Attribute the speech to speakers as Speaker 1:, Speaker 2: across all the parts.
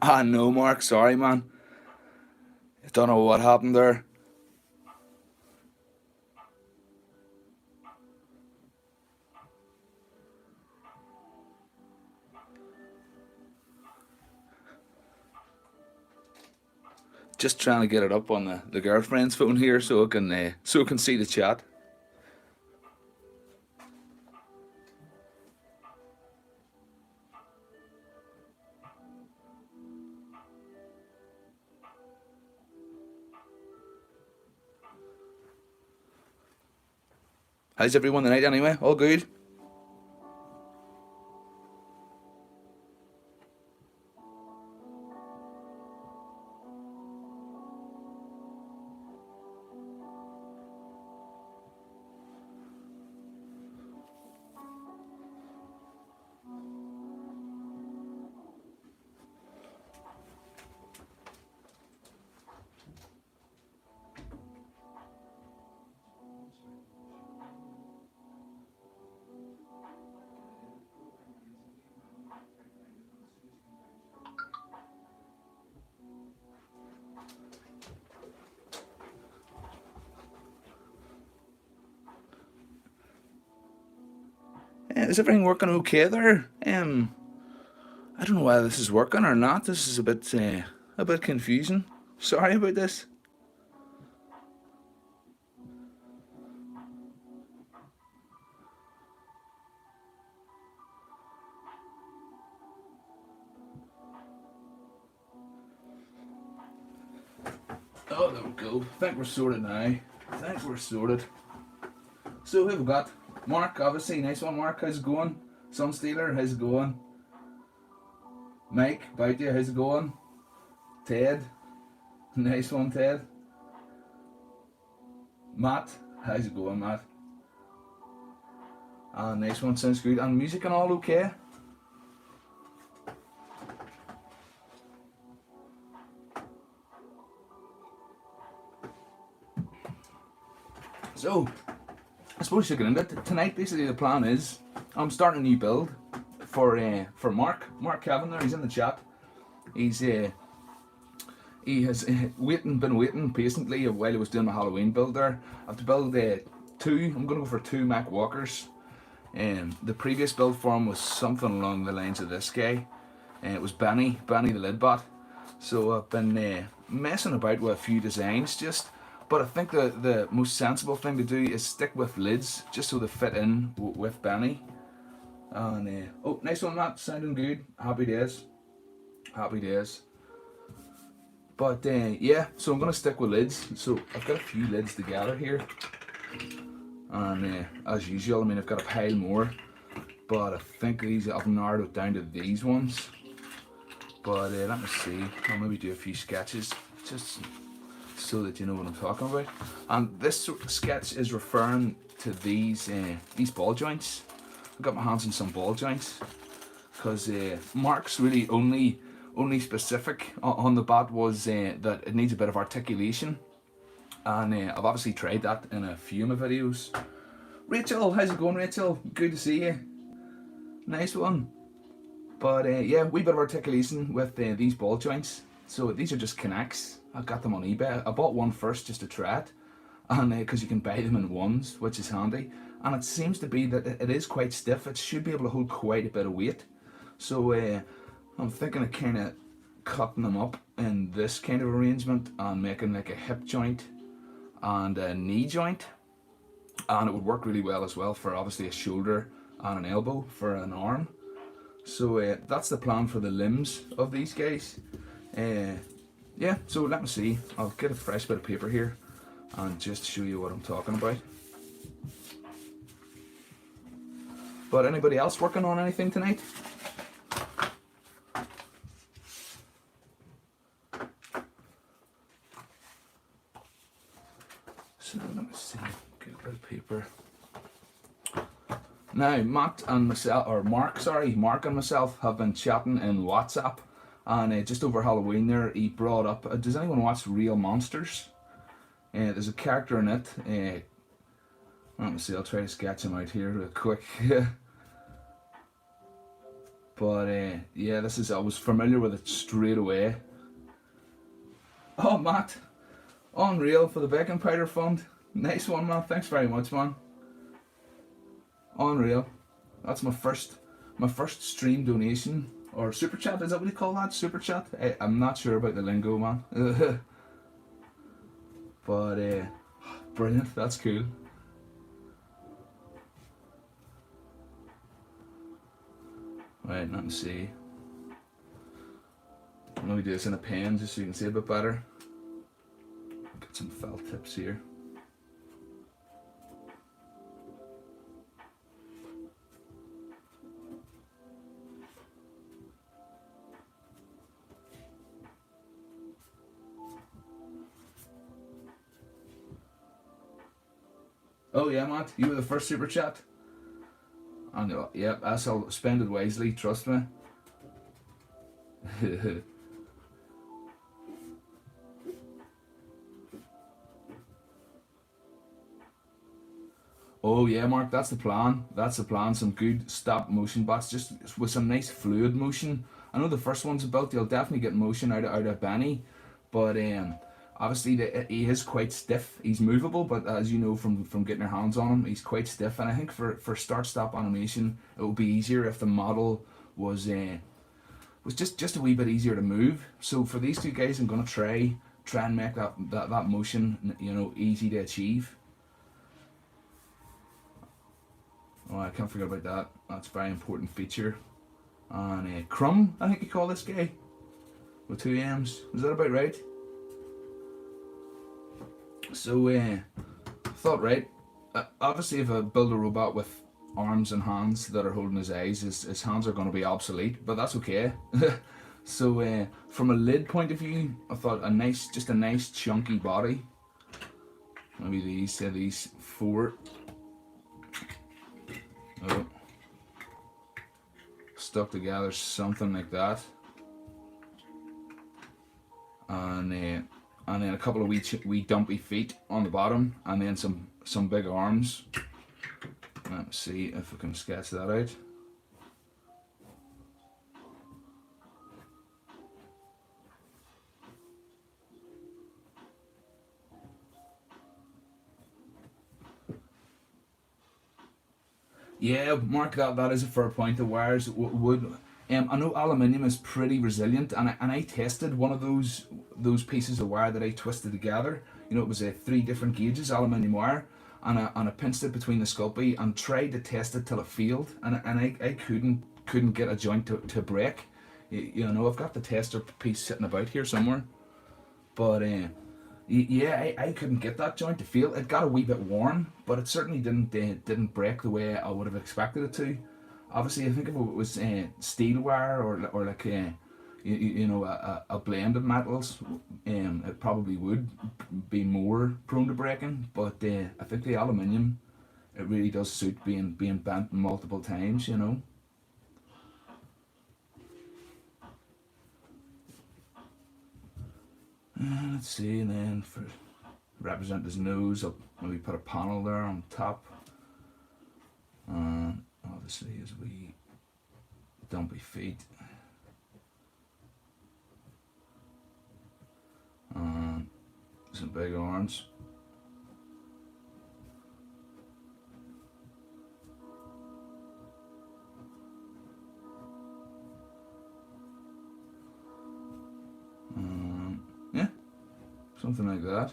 Speaker 1: Ah, no, Mark. Sorry, man. Don't know what happened there. Just trying to get it up on the girlfriend's phone here so I can see the chat. How's everyone tonight anyway? All good? Is everything working okay there? I don't know whether this is working or not. This is a bit confusing. Sorry about this. Oh, there we go. Think we're sorted now. Think we're sorted. So who have we got? Mark, obviously, nice one. Mark, how's it going? Sunstealer, how's it going? Mike, about you, how's it going? Ted, nice one, Ted. Matt, how's it going, Matt? Ah, nice one, sounds good. And music and all okay? So, I suppose you get into it. Tonight, basically, the plan is I'm starting a new build for Mark Kevin there. He's in the chat. He's he has been waiting patiently while he was doing my Halloween build there. I have to build two. I'm going to go for two Mac Walkers. The previous build for him was something along the lines of this guy. It was Benny the Lidbot. So I've been messing about with a few designs but I think the most sensible thing to do is stick with lids just so they fit in with Benny. And oh, nice one, Matt. Sounding good. Happy days. Happy days. But yeah, so I'm gonna stick with lids. So I've got a few lids together here, and as usual, I mean I've got a pile more, but I think I've narrowed it down to these ones. But let me see. I'll maybe do a few sketches just so that you know what I'm talking about. And this sketch is referring to these ball joints. I got my hands on some ball joints because Mark's really only specific on the bat was that it needs a bit of articulation, and I've obviously tried that in a few of my videos. Rachel, how's it going, Rachel? Good to see you. Nice one. But yeah, wee bit of articulation with these ball joints. So these are just connects. I got them on eBay. I bought one first just to try it, and because you can buy them in ones, which is handy. And it seems to be that it is quite stiff. It should be able to hold quite a bit of weight. So I'm thinking of kind of cutting them up in this kind of arrangement and making like a hip joint and a knee joint, and it would work really well as well for obviously a shoulder and an elbow for an arm. So that's the plan for the limbs of these guys. Uh, yeah, so let me see. I'll get a fresh bit of paper here and just show you what I'm talking about. But anybody else working on anything tonight? So let me see. Get a bit of paper. Now, Matt and myself, or Mark, sorry, Mark and myself have been chatting in WhatsApp, and just over Halloween there, he brought up, does anyone watch Real Monsters? There's a character in it. Let me see, I'll try to sketch him out here real quick. But yeah, I was familiar with it straight away. Oh, Matt, unreal for the Bacon Powder Fund. Nice one, man. Thanks very much, man. Unreal. That's my first stream donation or super chat. Is that what you call that? Super chat? I'm not sure about the lingo, man. But brilliant. That's cool. Right, let me see. Let me do this in a pen just so you can see a bit better. Get some felt tips here. Oh yeah, Matt, you were the first super chat. I know. Yep, I shall spend it wisely. Trust me. Oh yeah, Mark, that's the plan. That's the plan. Some good stop motion bots, just with some nice fluid motion. I know the first one's about. You'll definitely get motion out of Benny, but obviously he is quite stiff. He's movable, but as you know from getting your hands on him, he's quite stiff. And I think for start stop animation, it would be easier if the model was just a wee bit easier to move. So for these two guys, I'm gonna try and make that motion easy to achieve. Oh, I can't forget about that. That's a very important feature. And Crumb, I think you call this guy, with 2 M's. Is that about right? So, thought, right, obviously if I build a robot with arms and hands that are holding his eyes, his hands are going to be obsolete, but that's okay. So, from a lid point of view, I thought just a nice chunky body. Maybe these 4. Oh, stuck together, something like that, and then a couple of wee dumpy feet on the bottom, and then some big arms. Let's see if I can sketch that out. Yeah, Mark, that is a fair point. The wires would. I know aluminium is pretty resilient, and I tested one of those pieces of wire that I twisted together. It was 3 different gauges aluminium wire, and I pinched it between the sculpey and tried to test it till it failed, and I couldn't get a joint to break. I've got the tester piece sitting about here somewhere, but yeah, I couldn't get that joint to feel. It got a wee bit worn, but it certainly didn't break the way I would have expected it to. Obviously, I think if it was steel wire or like a blend of metals, it probably would be more prone to breaking. But I think the aluminium, it really does suit being bent multiple times. Let's see, and then for represent his nose, I'll maybe put a panel there on top. And obviously his wee dumpy feet. And some big arms. Yeah, something like that.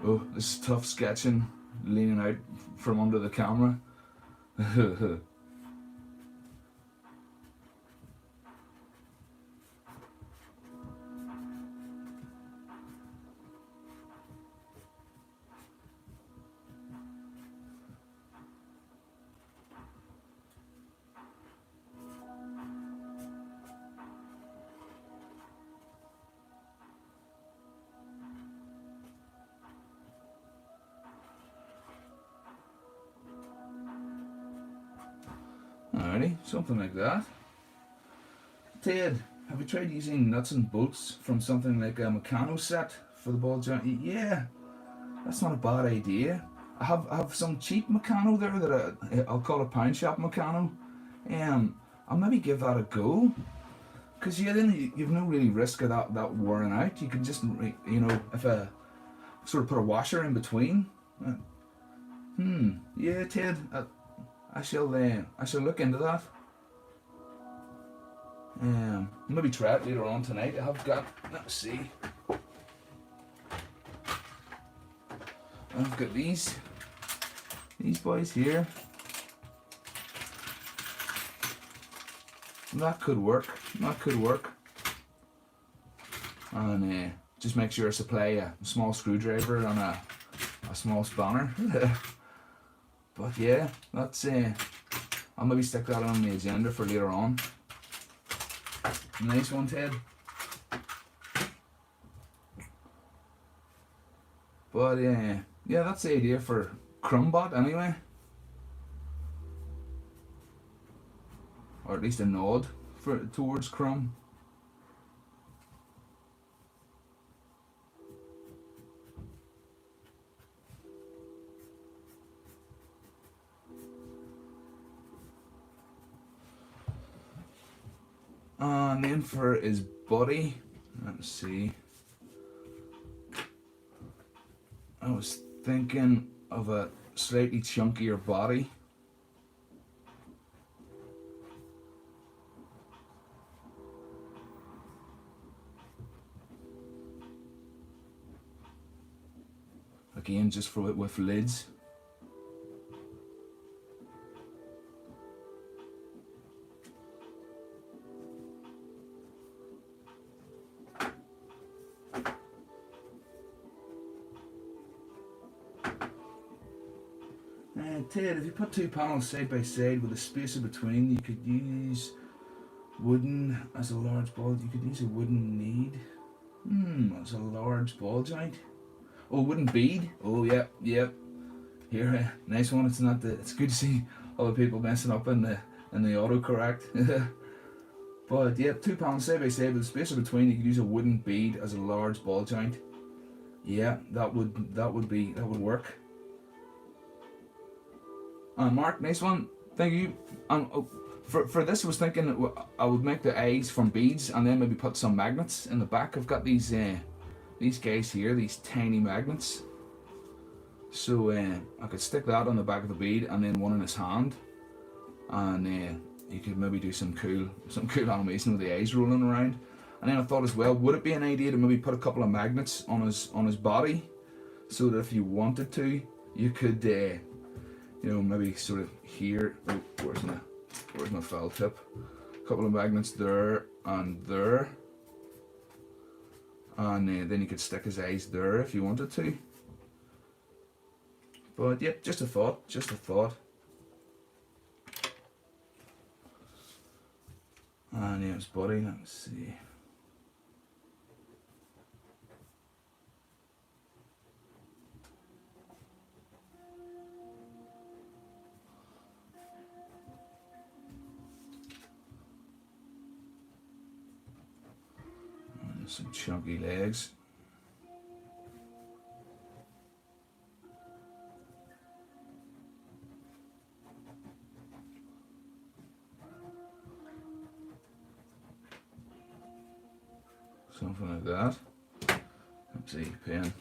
Speaker 1: Oh, this is tough sketching, leaning out from under the camera. Alrighty, something like that. Ted, have you tried using nuts and bolts from something like a Meccano set for the ball joint? Yeah, that's not a bad idea. I have some cheap Meccano there that I'll call a pound shop Meccano. I'll maybe give that a go. Because yeah, then you've no really risk of that wearing out. You can just, if I sort of put a washer in between. Yeah, Ted, I shall look into that. Maybe try it later on tonight. I have got, let's see. I've got these boys here. That could work. And just make sure to supply a small screwdriver and a small spanner. But yeah, that's I'll maybe stick that on the agenda for later on. Nice one, Ted. But yeah, that's the idea for Crumbot anyway. Or at least a nod towards Crumb. And then for his body, let's see. I was thinking of a slightly chunkier body. Again, just for it with lids. Ted, if you put two panels side by side with a spacer between, you could use wooden as a large ball. You could use a wooden need. As a large ball joint. Oh, wooden bead. Oh, yep. Here, nice one. It's good to see other people messing up in the autocorrect. But yeah, two panels side by side with a spacer between. You could use a wooden bead as a large ball joint. Yeah, that would work. Mark, nice one. Thank you. For this, I was thinking I would make the eyes from beads and then maybe put some magnets in the back. I've got these guys here, these tiny magnets. So I could stick that on the back of the bead and then one in his hand, and you could maybe do some cool animation with the eyes rolling around. And then I thought as well, would it be an idea to maybe put a couple of magnets on his body, so that if you wanted to, you could maybe sort of here. Oh, where's my file tip? A couple of magnets there and there, and then you could stick his eyes there if you wanted to. But yeah, just a thought. And his body. Let's see. Some chunky legs. Something like that. Let's see, pen.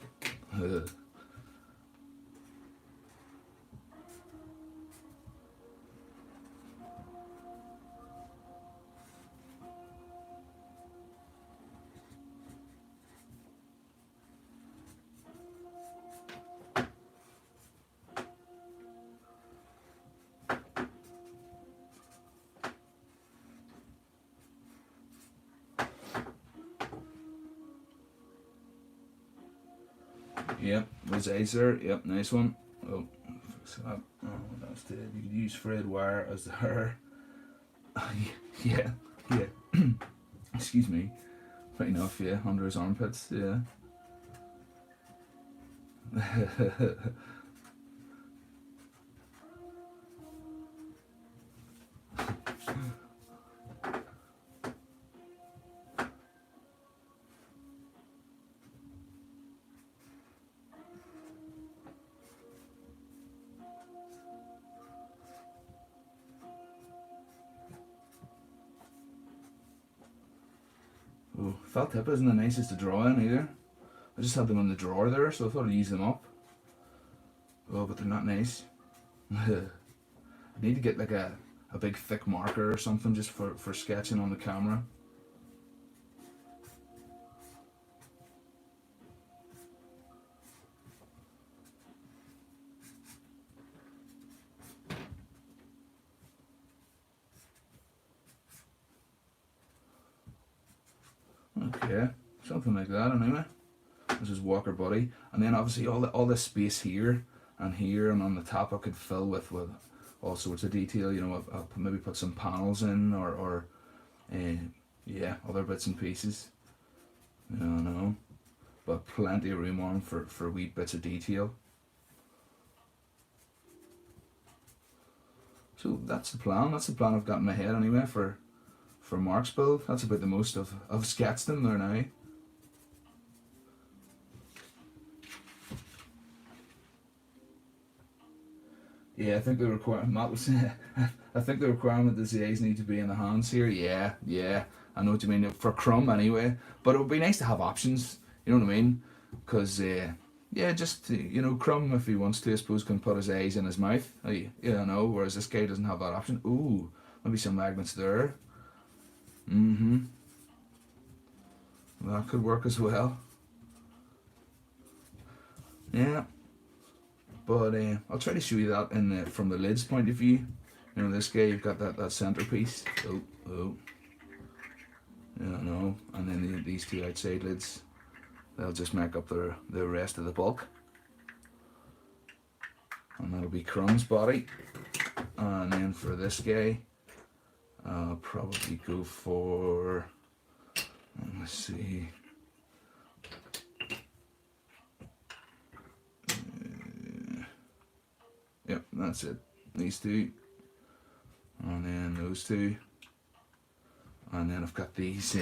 Speaker 1: Yep, with eyes there. Yep, nice one. Oh, fix that. Oh, that's it. You could use thread wire as the hair. yeah. Excuse me. Right enough, yeah. Under his armpits, yeah. Oh, felt tip isn't the nicest to draw in either. I just had them in the drawer there, so I thought I'd use them up. Oh, but they're not nice. I need to get like a big thick marker or something just for sketching on the camera. Okay, something like that anyway. This is Walker Buddy, and then obviously all this space here and on the top I could fill with all sorts of detail. You know, I'll maybe put some panels in or yeah, other bits and pieces. You know, but plenty of room on for wee bits of detail. So that's the plan. That's the plan I've got in my head anyway for Mark's build. That's about the most I've sketched them there now. Yeah, I think the requirement, Matt was saying, I think the requirement is the eyes need to be in the hands here. Yeah, I know what you mean, for Crumb anyway. But it would be nice to have options, you know what I mean? Because, yeah, just, you know, Crumb, if he wants to, I suppose, can put his eyes in his mouth. You know, whereas this guy doesn't have that option. Ooh, maybe some magnets there. That could work as well. Yeah. But I'll try to show you that from the lid's point of view. You know, this guy, you've got that centerpiece. Oh. Yeah, no. And then these two outside lids, they'll just make up the rest of the bulk. And that'll be Crumb's body. And then for this guy, I'll probably go for, let's see. Yep, that's it. These two, and then those two, and then I've got these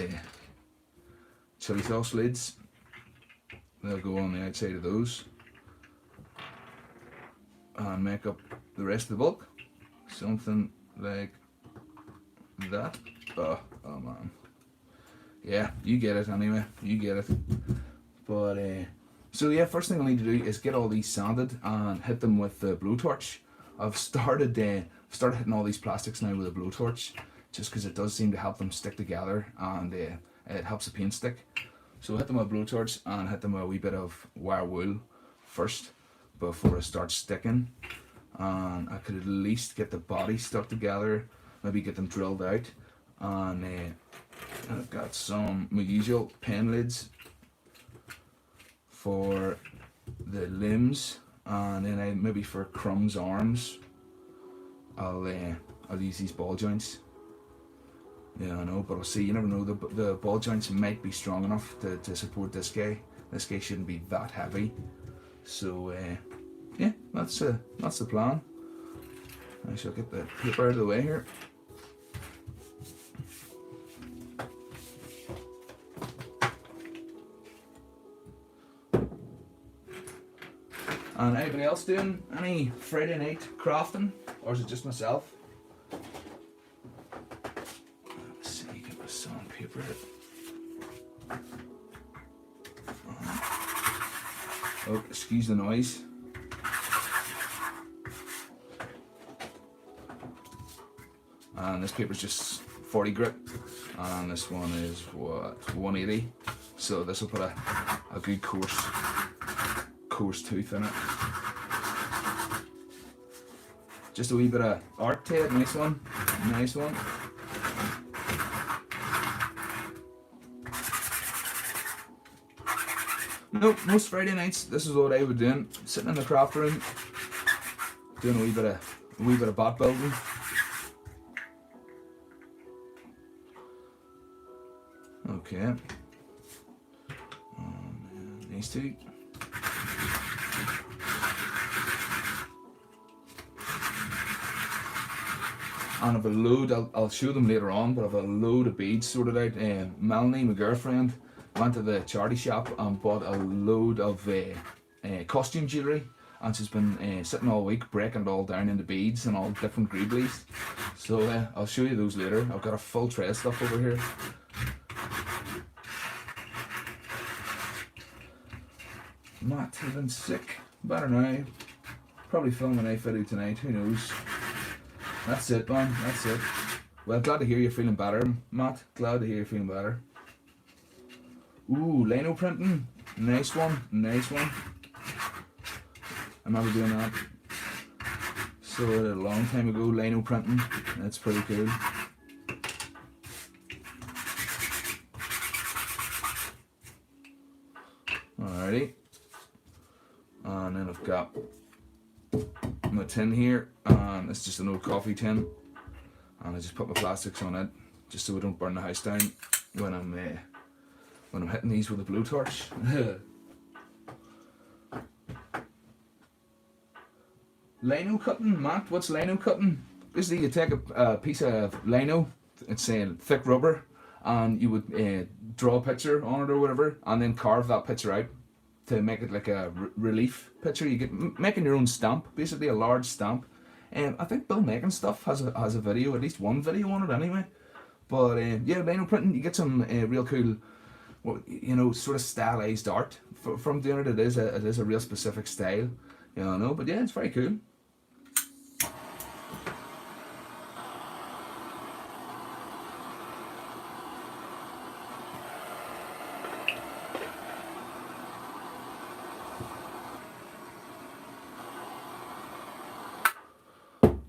Speaker 1: chili sauce lids. They'll go on the outside of those and make up the rest of the bulk. Something like that. Oh man. Yeah, you get it anyway. You get it. But so yeah, first thing I need to do is get all these sanded and hit them with the blowtorch. I've started hitting all these plastics now with a blowtorch, just because it does seem to help them stick together and it helps the paint stick. So hit them with a blowtorch and hit them with a wee bit of wire wool first before it starts sticking. And I could at least get the body stuck together, maybe get them drilled out. And I've got my usual pen lids for the limbs, and then maybe for Crumb's arms, I'll use these ball joints. Yeah, I know, but I'll see. You never know. The ball joints might be strong enough to support this guy. This guy shouldn't be that heavy. So yeah, that's the plan. I shall get the paper out of the way here. And anybody else doing any Friday night crafting, or is it just myself? Let's see, get my sandpaper. Oh, excuse the noise. And this paper's just 40 grit, and this one is what, 180. So this will put a good coarse tooth in it. Just a wee bit of art to it. Nice one. Nope, most Friday nights this is what I would do. Sitting in the craft room, doing a wee bit of bot building. Okay. These two. and I've a load, I'll show them later on, but I've a load of beads sorted out. Melanie, my girlfriend, went to the charity shop and bought a load of costume jewellery, and she's been sitting all week breaking it all down into beads and all different greeblies. So I'll show you those later. I've got a full tray of stuff over here. Matt has been sick. Better now. Probably film a knife video tonight, who knows. That's it, man, that's it. Well, glad to hear you're feeling better, Matt. Glad to hear you're feeling better. Ooh, lino printing. Nice one, nice one. I remember doing that. So a long time ago, lino printing. That's pretty cool. Alrighty. And then I've got my tin here, and it's just an old coffee tin, and I just put my plastics on it just so I don't burn the house down when I'm hitting these with a blowtorch. Lino cutting, Matt. What's lino cutting? Basically, you take a piece of lino, it's thick rubber, and you would draw a picture on it or whatever, and then carve that picture out to make it like a relief picture. You get making your own stamp, basically a large stamp. And I think Bill Making Stuff has a video, at least one video on it anyway. But yeah, lino printing, you get some real cool, well, you know, sort of stylized art from doing it. It is a real specific style, you know. But yeah, it's very cool.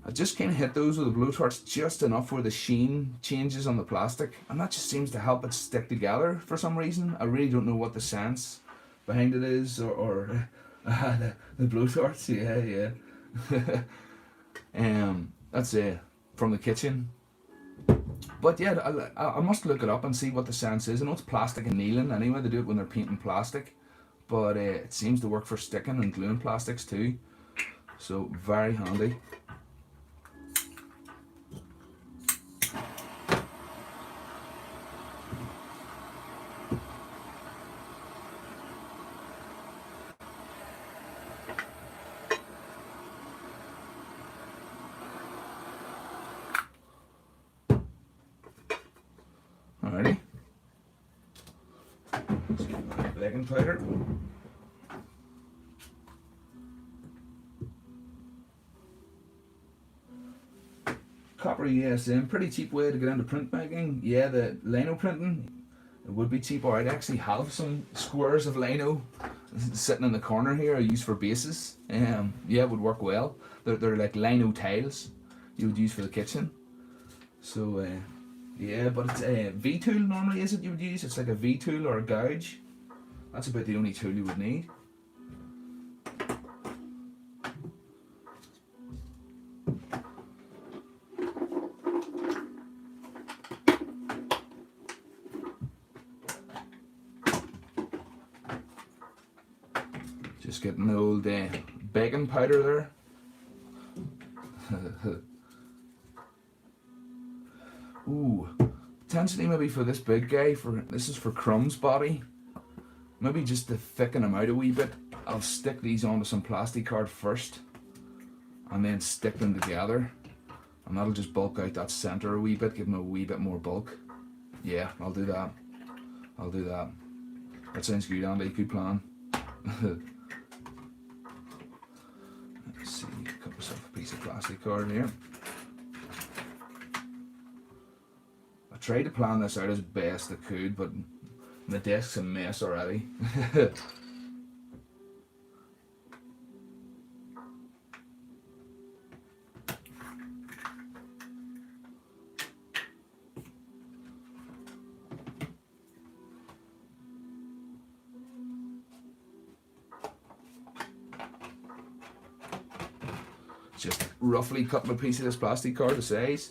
Speaker 1: I just kind of hit those with a blowtorch just enough where the sheen changes on the plastic, and that just seems to help it stick together for some reason. I really don't know what the sense behind it is, or the blowtorch. Yeah. That's from the kitchen. But yeah, I must look it up and see what the sense is. I know it's plastic annealing anyway. They do it when they're painting plastic, but it seems to work for sticking and gluing plastics too. So very handy. Alrighty. Let's get my baking powder. Copper ESM, pretty cheap way to get into printmaking. Yeah, the lino printing, it would be cheaper. I'd actually have some squares of lino sitting in the corner here I use for bases. Yeah, it would work well. They're like lino tiles you would use for the kitchen. So yeah, but it's a V-tool normally, is it, you would use? It's like a V-tool or a gouge. That's about the only tool you would need. Just getting the old baking powder there. Ooh, potentially maybe for this big guy, this is for Crumb's body. Maybe just to thicken him out a wee bit, I'll stick these onto some plastic card first, and then stick them together, and that'll just bulk out that centre a wee bit, give him a wee bit more bulk. Yeah, I'll do that. I'll do that. That sounds good, Andy. Good plan. Let's see, cut myself a piece of plastic card here. I tried to plan this out as best I could, but my desk's a mess already. Just roughly cutting a piece of this plastic card to size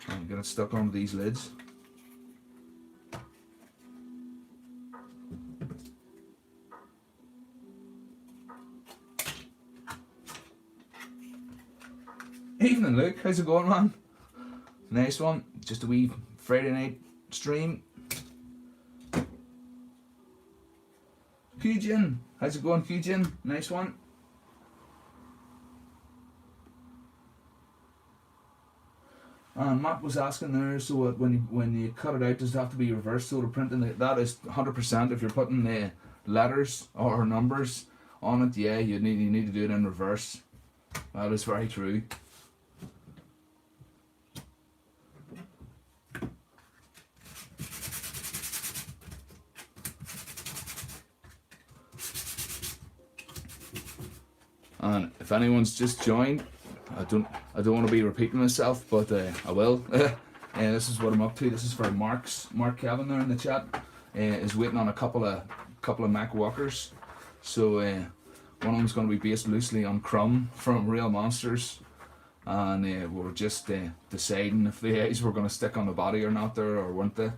Speaker 1: and get it stuck onto these lids. Evening, Luke. How's it going, man? Nice one. Just a wee Friday night stream. Kyujin, how's it going, Kyujin? Nice one. And Matt was asking there, so when you cut it out, does it have to be reversed so to print? And that is 100%. If you're putting the letters or numbers on it, yeah, you need to do it in reverse. That is very true. And if anyone's just joined, I don't want to be repeating myself, but I will. This is what I'm up to. This is for Mark Kevin there in the chat. Is waiting on a couple of Mac walkers. So one of them's going to be based loosely on Crumb from Real Monsters, and we were just deciding if the eyes were going to stick on the body or not there, or weren't they?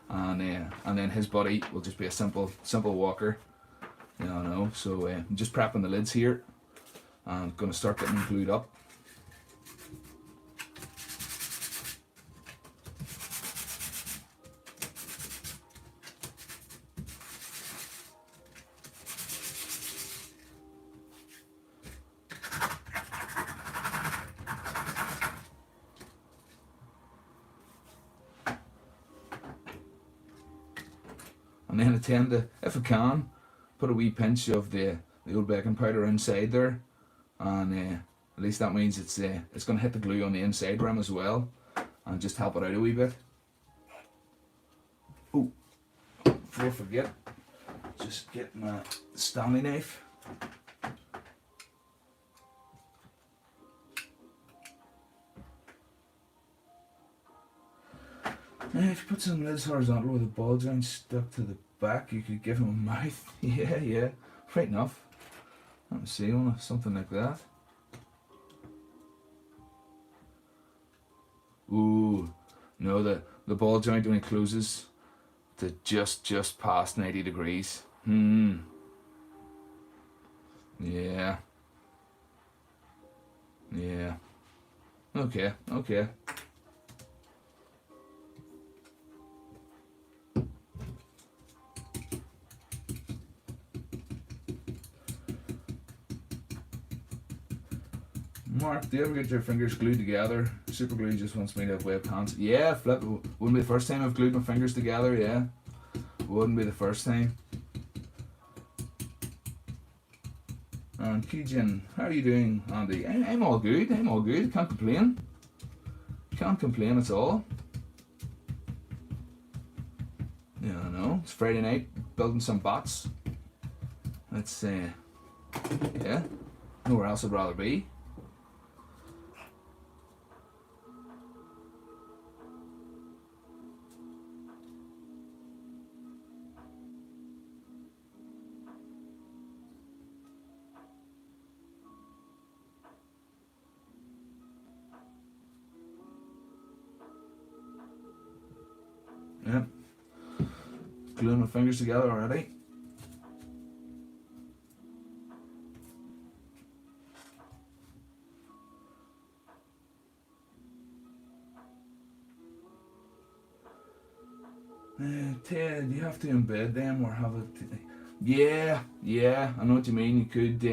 Speaker 1: And then his body will just be a simple walker. You know. So I'm just prepping the lids here. I'm going to start getting them glued up. And then I tend to, if I can, put a wee pinch of the old baking powder inside there. And at least that means it's going to hit the glue on the inside rim as well, and just help it out a wee bit. Oh, before I forget, just get my Stanley knife. Now, if you put some lids horizontal with a ball joint stuck to the back, you could give him a mouth. Yeah, right enough. Let me see, something like that. Ooh, no, the ball joint only closes to just past 90 degrees. Yeah. Okay. Mark, do you ever get your fingers glued together? Super glue just wants me to have web hands. Yeah, flip. Wouldn't be the first time I've glued my fingers together, yeah. Wouldn't be the first time. And Kijin, how are you doing, Andy? I'm all good, Can't complain. Can't complain at all. Yeah, I know. It's Friday night, building some bots. Let's yeah. Nowhere else I'd rather be. Yeah. Gluing my fingers together already. Ted, you have to embed them or have it. Yeah, I know what you mean. You could,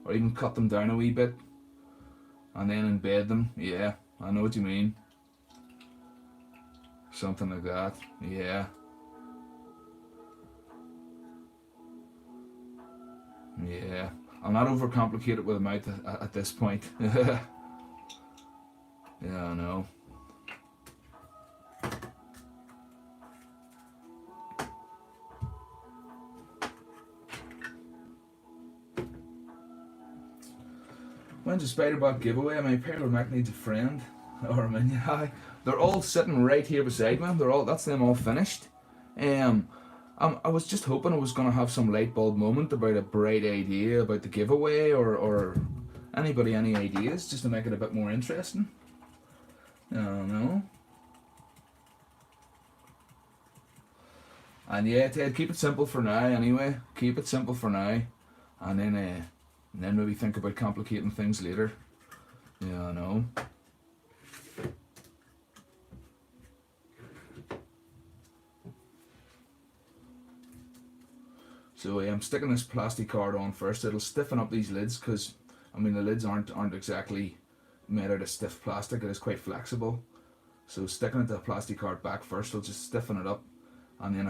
Speaker 1: or even cut them down a wee bit and then embed them. Yeah, I know what you mean. Something like that. Yeah. I'll not overcomplicate it with a mouth at this point. Yeah, I know. When's the Spiderbot giveaway? My Perler Mac needs a friend or a minion. They're all sitting right here beside me. That's them all finished. I was just hoping I was gonna have some light bulb moment about a bright idea about the giveaway, or anybody any ideas just to make it a bit more interesting. I don't know. And yeah, Ted, keep it simple for now. Anyway, keep it simple for now, and then maybe think about complicating things later. Yeah, I know. So I'm sticking this plastic card on first. It'll stiffen up these lids because I mean the lids aren't exactly made out of stiff plastic. It is quite flexible. So sticking the plastic card back first will just stiffen it up, and then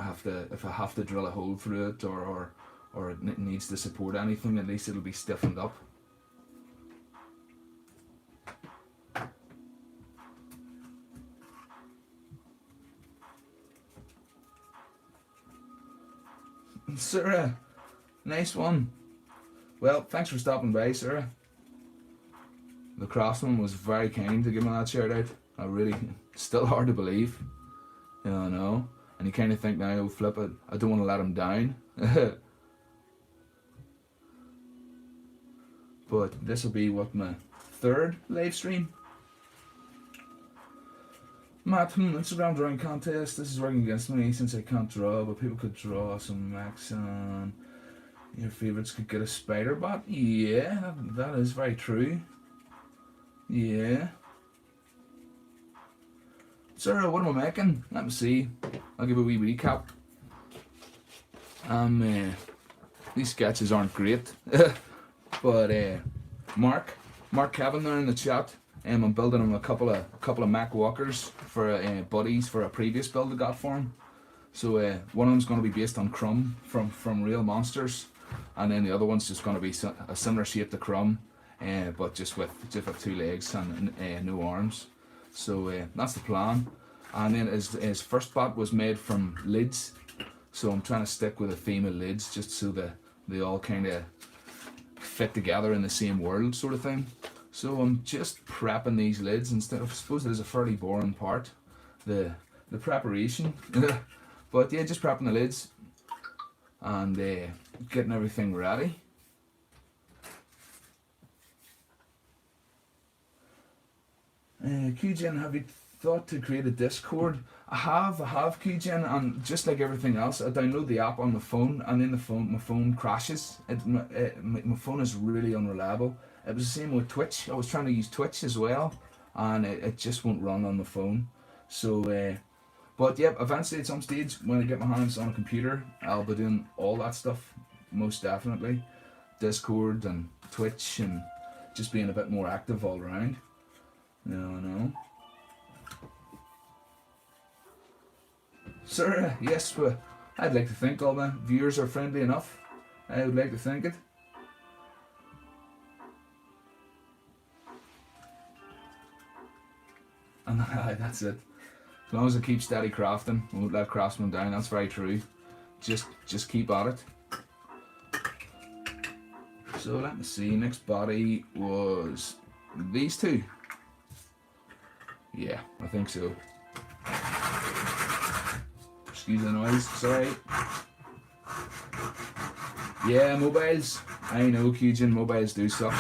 Speaker 1: if I have to drill a hole through it or it needs to support anything, at least it'll be stiffened up. Sarah, nice one. Well, thanks for stopping by, Sarah. The craftsman was very kind to give me that shout out. I really, still hard to believe. You know, and you kind of think now, oh flip it, I don't want to let him down. But this will be what, my third live stream. Matt, Instagram drawing contest. This is working against me since I can't draw, but people could draw some Max on. Your favourites could get a spider bot. Yeah, that is very true. Yeah. Sarah, what am I making? Let me see. I'll give a wee recap. These sketches aren't great, but Mark Kevin there in the chat. I'm building him a couple of Mac walkers for buddies for a previous build I got for him. So one of them's going to be based on Crumb from Real Monsters, and then the other one's just going to be a similar shape to Crumb, but just with 2 legs and no arms. So that's the plan. And then his first bot was made from lids, so I'm trying to stick with a theme of lids just so that they all kind of fit together in the same world sort of thing. So I'm just prepping these lids instead of, I suppose there's a fairly boring part, the preparation. But yeah, just prepping the lids and getting everything ready. QGen, have you thought to create a Discord? I have QGen, and just like everything else, I download the app on the phone, and then my phone crashes. My phone is really unreliable. It was the same with Twitch. I was trying to use Twitch as well, and it just won't run on the phone. So, but yeah, eventually at some stage, when I get my hands on a computer, I'll be doing all that stuff, most definitely. Discord and Twitch, and just being a bit more active all around. No. Sir, yes, well, I'd like to think all my viewers are friendly enough. I would like to think it. And that's it. As long as I keep steady crafting, I won't let craftsmen down. That's very true. Just keep at it. So let me see. Next body was these two. Yeah, I think so. Excuse the noise. Sorry. Yeah, mobiles. I know, QGen, mobiles do suck,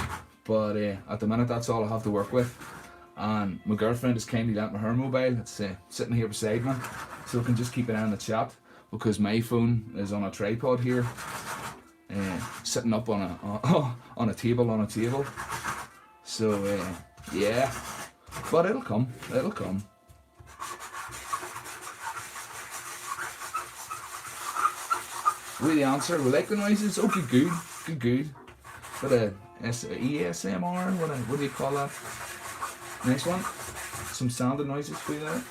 Speaker 1: but at the minute that's all I have to work with. And my girlfriend has kindly lent me her mobile. It's sitting here beside me, so I can just keep it on the chat because my phone is on a tripod here, sitting up on a table. So yeah, but it'll come. We the answer. We like the noises. Okay, good. But ESMR. What do you call that? Next one, some sound and noises for you there.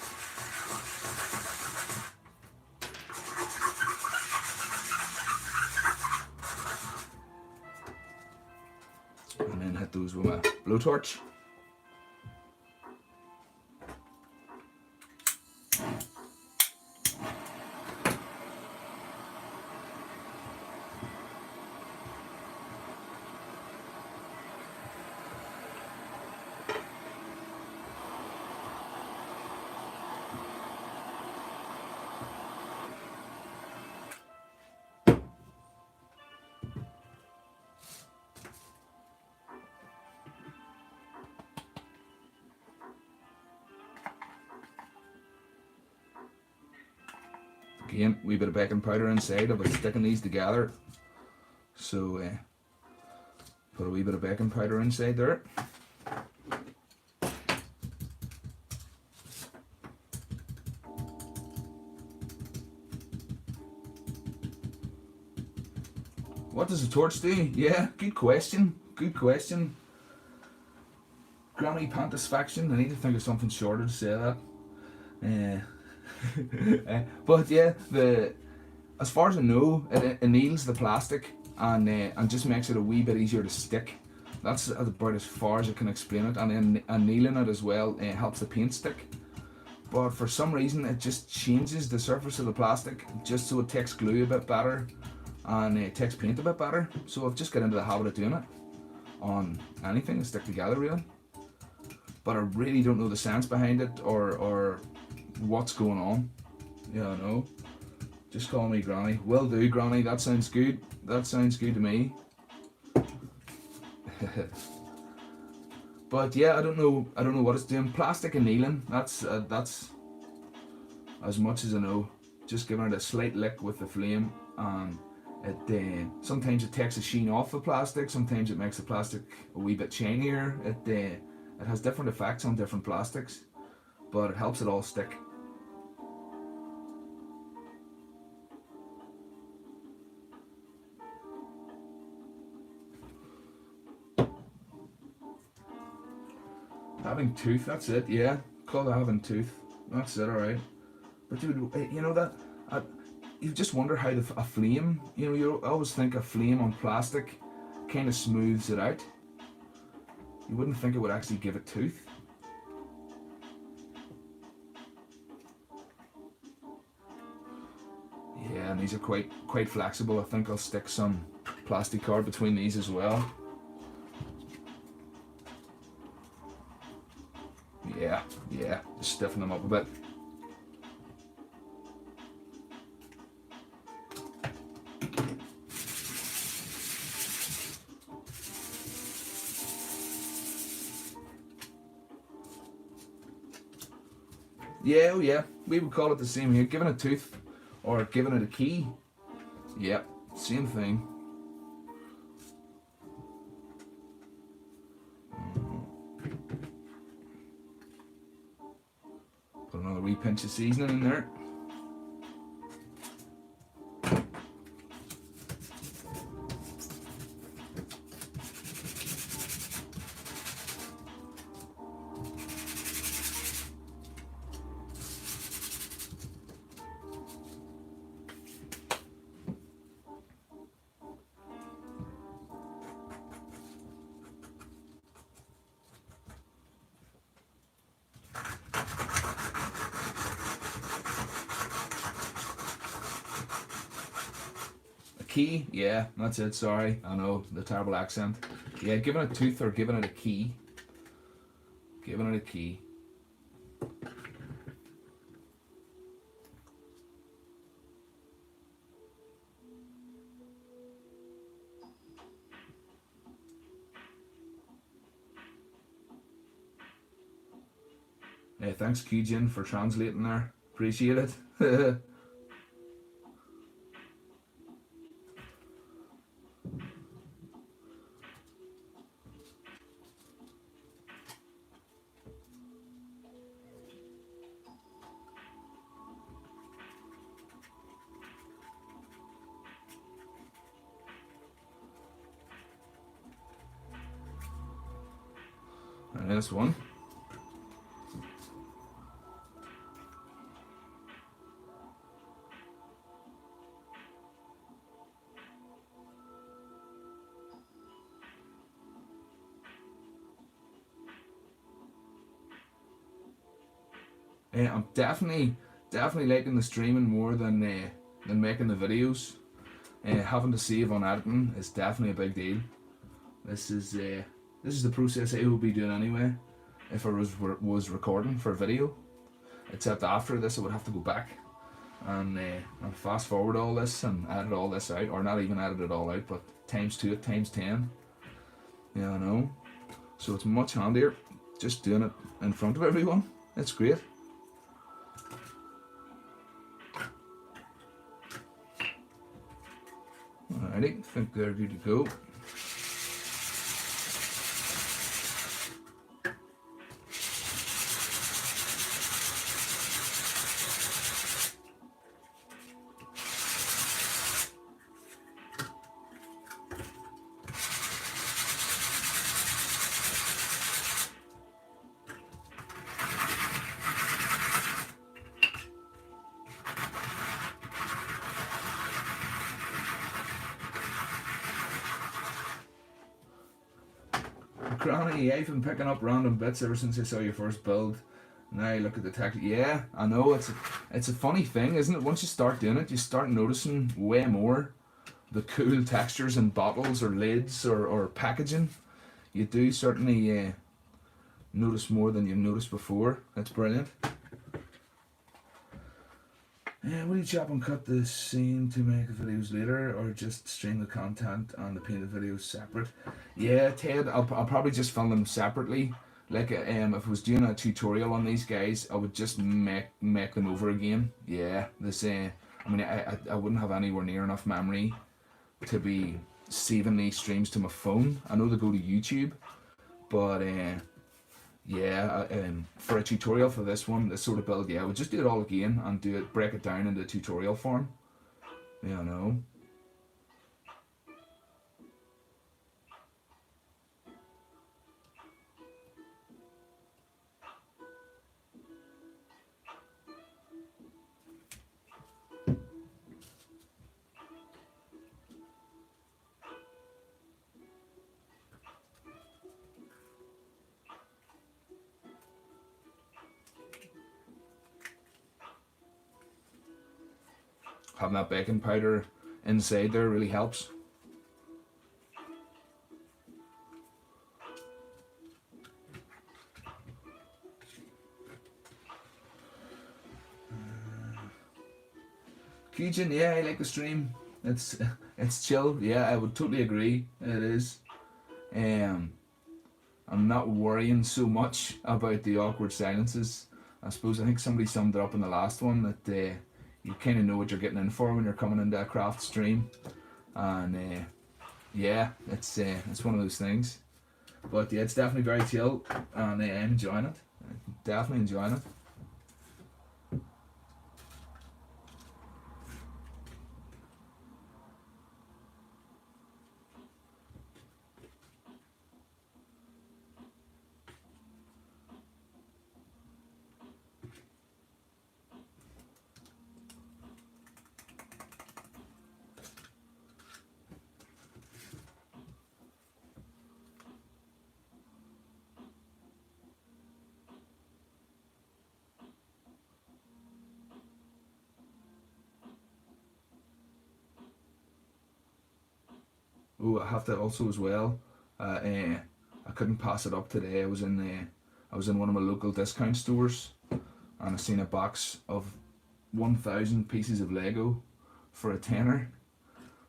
Speaker 1: And then hit those with my blowtorch. Again, wee bit of baking powder inside. I'll be sticking these together. So put a wee bit of baking powder inside there. What does a torch do? Yeah, good question. Good question. Granny Pantisfaction. I need to think of something shorter to say that. But yeah, as far as I know, it anneals the plastic and just makes it a wee bit easier to stick. That's about as far as I can explain it. And then annealing it as well helps the paint stick. But for some reason, it just changes the surface of the plastic just so it takes glue a bit better and it takes paint a bit better. So I've just got into the habit of doing it on anything to stick together, really. But I really don't know the science behind it or what's going on. Yeah, I know. Just call me Granny. Will do, Granny. That sounds good. That sounds good to me. But yeah, I don't know what it's doing. Plastic annealing. That's as much as I know. Just giving it a slight lick with the flame, and it sometimes it takes the sheen off the plastic. Sometimes it makes the plastic a wee bit shinier. It has different effects on different plastics, but it helps it all stick. Having tooth, that's it, yeah. Call it having tooth. That's it, alright. But dude, you know that, you just wonder how a flame, you always think a flame on plastic kind of smooths it out. You wouldn't think it would actually give it tooth. Yeah, and these are quite flexible. I think I'll stick some plastic card between these as well. Yeah, just stiffen them up a bit. Yeah, oh yeah, we would call it the same here. Giving a tooth or giving it a key. Yep, same thing. Put another wee pinch of seasoning in there. Key, yeah, that's it, sorry, I know, the terrible accent. Yeah, giving it a tooth or giving it a key. Giving it a key. Yeah, thanks Kijin for translating there, appreciate it. And this one. I'm definitely liking the streaming more than making the videos. Having to save on editing is definitely a big deal. This is the process I would be doing anyway if I was recording for a video. Except after this I would have to go back and fast forward all this and edit all this out, or not even edit it all out, but times 2 it, times 10. Yeah, I know. So it's much handier just doing it in front of everyone. It's great. Alrighty, I think they're good to go. Granny, I've been picking up random bits ever since I saw your first build. Now you look at the text. Yeah, I know, it's a funny thing, isn't it? Once you start doing it, you start noticing way more the cool textures in bottles or lids or packaging. You do certainly notice more than you've noticed before. That's brilliant. Will you chop and cut the scene to make the videos later, or just stream the content and the painted videos separate? Yeah, Ted, I'll probably just film them separately. Like, if I was doing a tutorial on these guys, I would just make them over again. Yeah, this I mean, I wouldn't have anywhere near enough memory to be saving these streams to my phone. I know they go to YouTube, but yeah, for a tutorial for this sort of build, yeah, I would just do it all again and break it down into tutorial form. Yeah, I know. Having that baking powder inside there really helps. Kijin, yeah, I like the stream. It's chill. Yeah, I would totally agree. It is. I'm not worrying so much about the awkward silences. I think somebody summed it up in the last one that you kind of know what you're getting in for when you're coming into a craft stream, and yeah, it's one of those things. But yeah, it's definitely very chill, and I'm enjoying it. Definitely enjoying it. Oh, I have to also as well. I couldn't pass it up today. I was in one of my local discount stores, and I seen a box of 1,000 pieces of Lego for a tenner.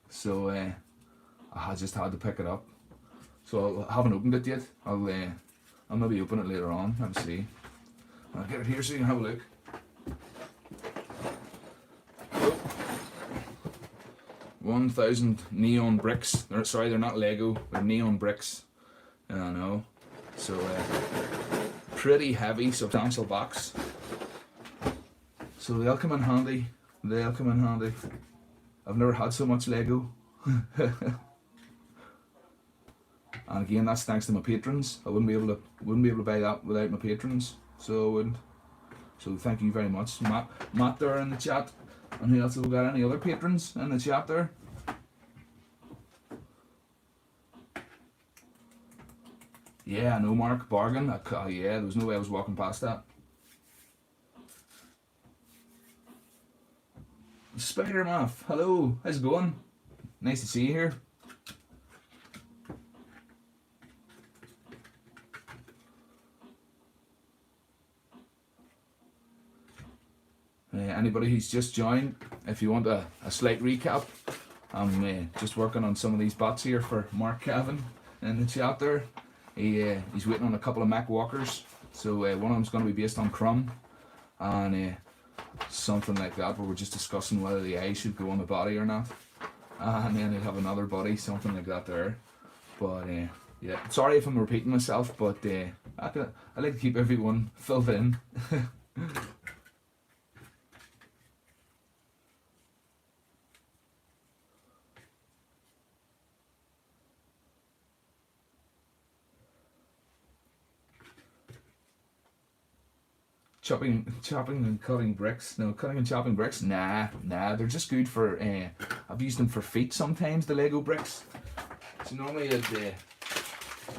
Speaker 1: So I just had to pick it up. So I haven't opened it yet. I'll maybe open it later on. Let me see. I'll get it here so you can have a look. 1,000 neon bricks. They're not Lego, they're neon bricks. I know. So pretty heavy, substantial box. So they'll come in handy. I've never had so much Lego. And again, that's thanks to my patrons. I wouldn't be able to buy that without my patrons. So I wouldn't. So thank you very much, Matt there in the chat. And who else have we got? Any other patrons in the chat there? Yeah, I know, Mark. Bargain. Yeah, there was no way I was walking past that. Spider-Man, hello. How's it going? Nice to see you here. Anybody who's just joined, if you want a slight recap, I'm just working on some of these bots here for Mark Kevin in the chat there. He's waiting on a couple of Mac walkers, so one of them's going to be based on Crumb, and something like that, where we're just discussing whether the eye should go on the body or not, and then he'll have another body, something like that there. But yeah, sorry if I'm repeating myself, but I like to keep everyone filled in. Chopping and cutting bricks. No, cutting and chopping bricks. Nah. They're just good for. I've used them for feet sometimes. The Lego bricks. So normally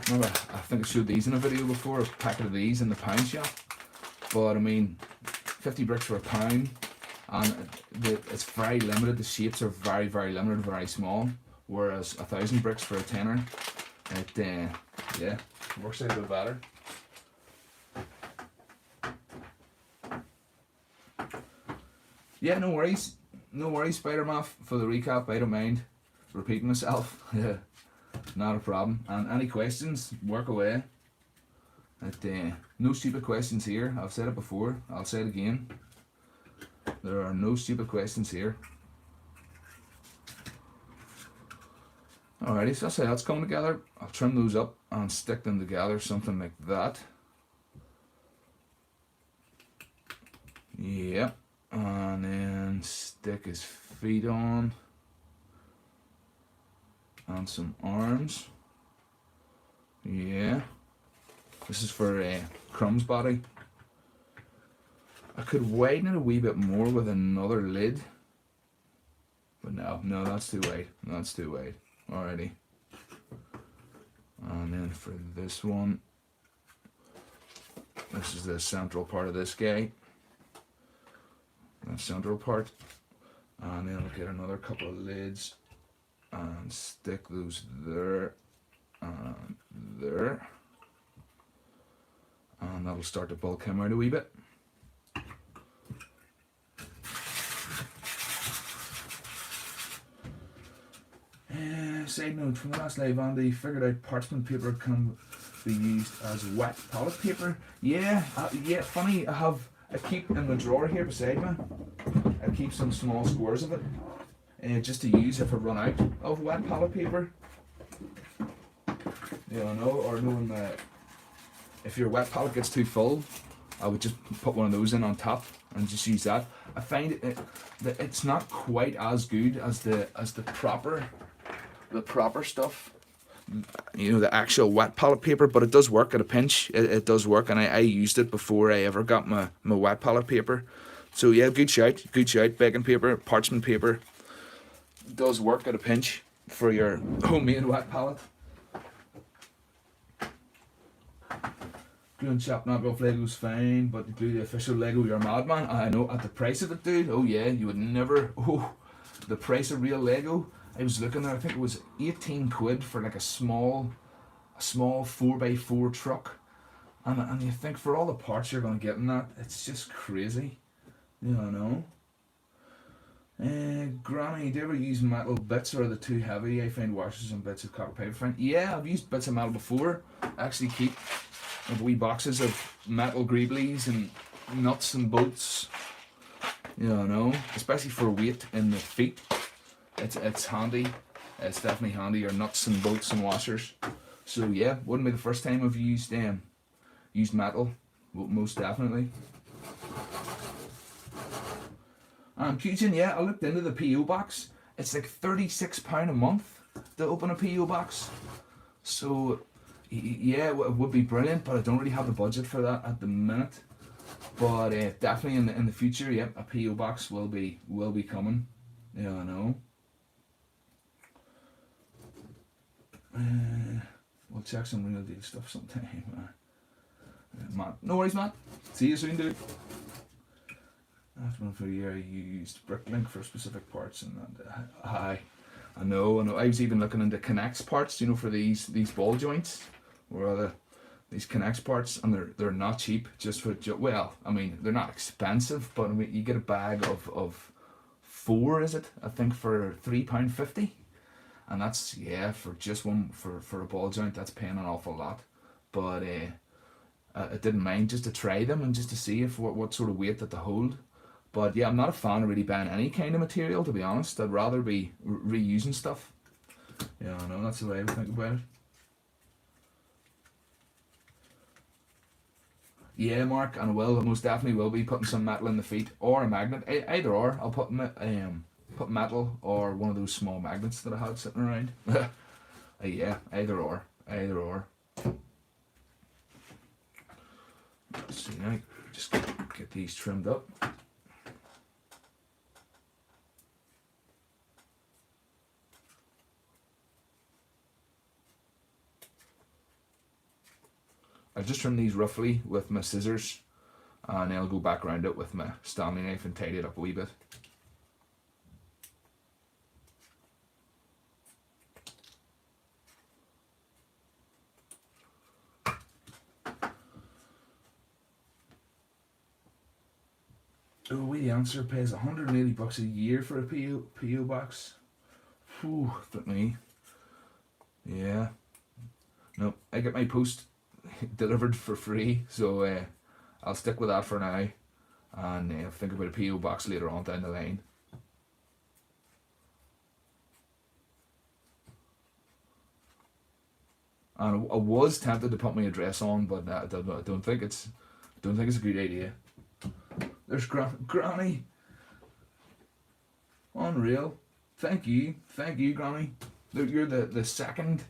Speaker 1: remember, I think I showed these in a video before, a packet of these in the pound shop. But I mean, 50 bricks for £1, and it's very limited. The shapes are very, very limited, very small. Whereas 1,000 bricks for a tenner, it yeah, works out a bit better. Yeah, no worries, Spider-Man, for the recap. I don't mind repeating myself. Yeah, not a problem. And any questions, work away. No stupid questions here. I've said it before, I'll say it again. There are no stupid questions here. Alrighty, so that's how that's coming together. I'll trim those up and stick them together, something like that. Yep. And then stick his feet on. And some arms. Yeah. This is for Crumb's body. I could widen it a wee bit more with another lid. But no, that's too wide. That's too wide. Alrighty. And then for this one, this is the central part of this guy. The central part. And then I'll get another couple of lids and stick those there and there. And that'll start to bulk him out a wee bit. Side note, from the last live, Andy figured out parchment paper can be used as wet palette paper. Yeah, funny, I keep in the drawer here beside me, I keep some small squares of it, just to use if I run out of wet palette paper. You know, or knowing that if your wet palette gets too full, I would just put one of those in on top and just use that. I find that it's not quite as good as the proper stuff, you know, the actual wet palette paper, but it does work at a pinch. It does work, and I used it before I ever got my wet palette paper. So yeah, good shout. Baking paper, parchment paper does work at a pinch for your homemade wet palette. Glue and chop knockoff Lego's fine, but to glue the official Lego, you're a madman. I know, at the price of it, dude. Oh yeah, you would never. Oh, the price of real Lego. I was looking there, I think it was 18 quid for like a small 4x4 truck. And you think for all the parts you're going to get in that, it's just crazy. You know. Granny, do you ever use metal bits, or are they too heavy? I find washers and bits of copper pipe fine. Yeah, I've used bits of metal before. I actually keep wee boxes of metal greeblies and nuts and bolts. You know, especially for weight in the feet. It's handy. It's definitely handy. Your nuts and bolts and washers. So yeah, wouldn't be the first time I've used metal. Most definitely. And Putin, yeah, I looked into the PO box. It's like £36 a month to open a PO box. So yeah, it would be brilliant, but I don't really have the budget for that at the minute. But definitely in the future, yeah, a PO box will be coming. Yeah, I know. We'll check some real deal stuff sometime. Matt. No worries, Matt. See you soon, dude. After one for a year, I used Bricklink for specific parts, and I know. I was even looking into Connects parts, you know, for these ball joints, or these Connects parts, and they're not cheap. Just for well, I mean, they're not expensive, but I mean, you get a bag of 4, is it? I think for £3.50. And that's, yeah, for just one, for a ball joint, that's paying an awful lot. But I didn't mind just to try them and just to see if what sort of weight that they hold. But yeah, I'm not a fan of really buying any kind of material, to be honest. I'd rather be reusing stuff. Yeah, I know, that's the way I would think about it. Yeah, Mark, and I most definitely will be putting some metal in the feet, or a magnet, either or. I'll put metal or one of those small magnets that I had sitting around. Yeah, either or. Let's see now, just get these trimmed up. I just trim these roughly with my scissors, and then I'll go back around it with my Stanley knife and tidy it up a wee bit. Oh, the answer pays $180 a year for a PO box. Whew, but me. Yeah. No, I get my post delivered for free, so I'll stick with that for now, and I'll think about a PO box later on down the line. And I was tempted to put my address on, but I don't think it's a good idea. There's Granny. Unreal. Thank you, Granny. You're the second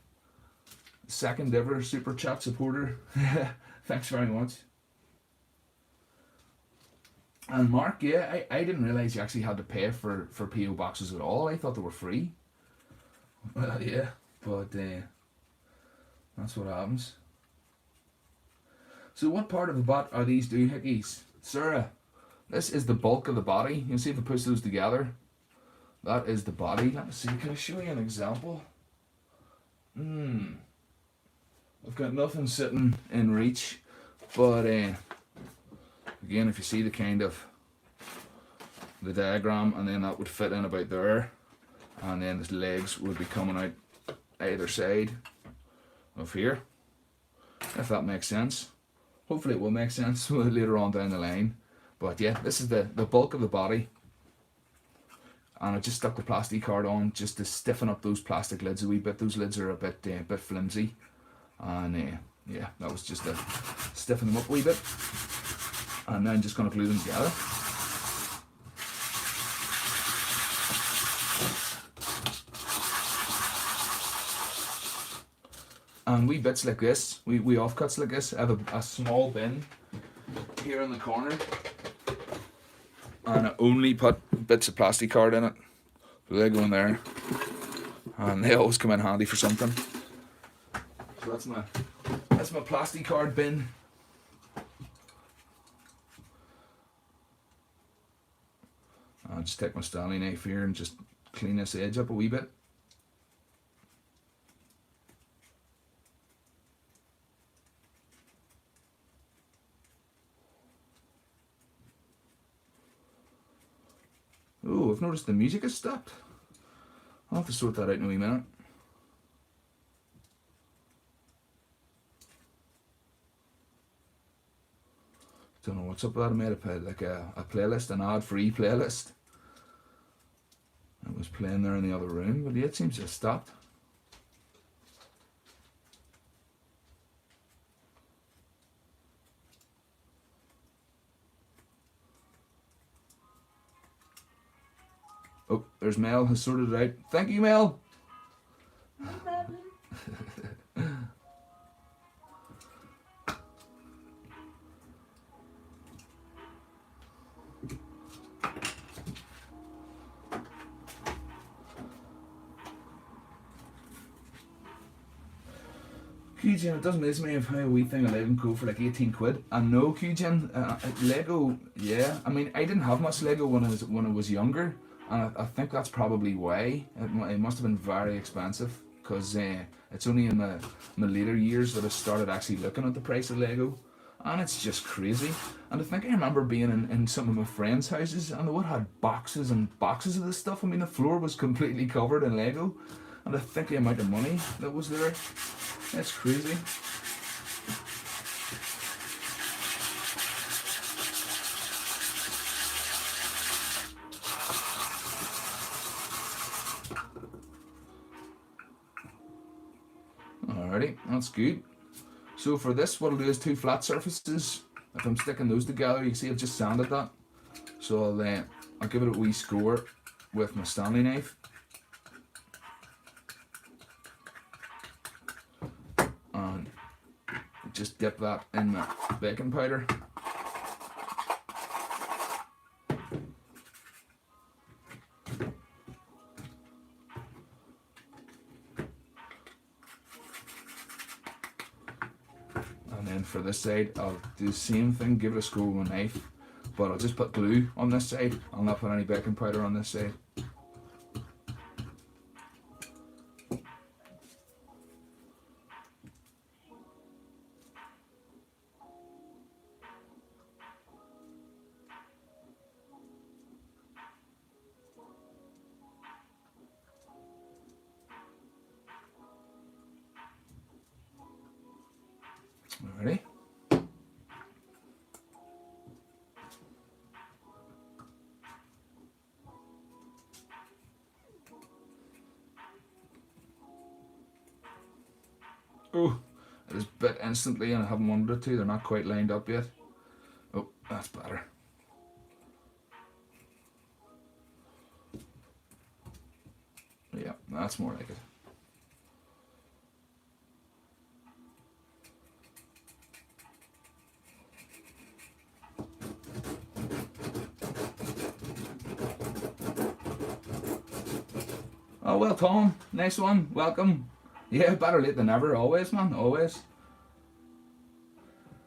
Speaker 1: ever super chat supporter. Thanks very much. And Mark, yeah, I didn't realize you actually had to pay for PO boxes at all. I thought they were free. Well, yeah, but that's what happens. So what part of the butt are these doohickeys? Sarah, this is the bulk of the body. You can see if I push those together. That is the body. Let me see, can I show you an example? I've got nothing sitting in reach, but again, if you see the kind of the diagram, and then that would fit in about there, and then his legs would be coming out either side of here, if that makes sense. Hopefully it will make sense later on down the line. But yeah, this is the bulk of the body, and I just stuck the plastic card on just to stiffen up those plastic lids a wee bit. Those lids are a bit flimsy, and yeah, that was just to stiffen them up a wee bit. And now I'm just going to glue them together. And wee bits like this, wee offcuts like this, I have a small bin here in the corner, and I only put bits of plastic card in it. So they go in there, and they always come in handy for something. So that's my plastic card bin. I'll just take my Stanley knife here and just clean this edge up a wee bit. Oh, I've noticed the music has stopped. I'll have to sort that out in a wee minute. Don't know what's up with that. I made a playlist, an ad-free playlist. It was playing there in the other room, but yeah, it seems to have stopped. Oh, there's Mel, has sorted it out. Thank you, Mel.
Speaker 2: No problem.
Speaker 1: QGen, it doesn't amaze me of how a wee thing of Lego can go for like 18 quid. I know QGen, Lego, yeah. I mean, I didn't have much Lego when I was younger, and I think that's probably why. It must have been very expensive, because it's only in my later years that I started actually looking at the price of Lego, and it's just crazy. And I think I remember being in some of my friends' houses, and they would have boxes and boxes of this stuff. I mean, the floor was completely covered in Lego, and I think the amount of money that was there, that's crazy. Alrighty, that's good. So for this, what I'll do is 2 flat surfaces. If I'm sticking those together, you can see I've just sanded that. So I'll give it a wee score with my Stanley knife. And just dip that in my baking powder. And then for this side, I'll do the same thing, give it a screw with a knife, but I'll just put glue on this side. I'll not put any baking powder on this side. Ready? Oh, it is bit instantly and I haven't wanted it to. They're not quite lined up yet. Oh, that's better. Yeah, that's more like it. Oh, well, Tom, nice one, welcome. Yeah, better late than never, always, man, always.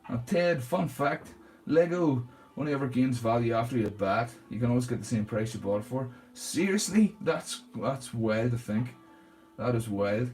Speaker 1: And Ted, fun fact, Lego only ever gains value after you bat. You can always get the same price you bought it for. Seriously? That's wild to think. That is wild.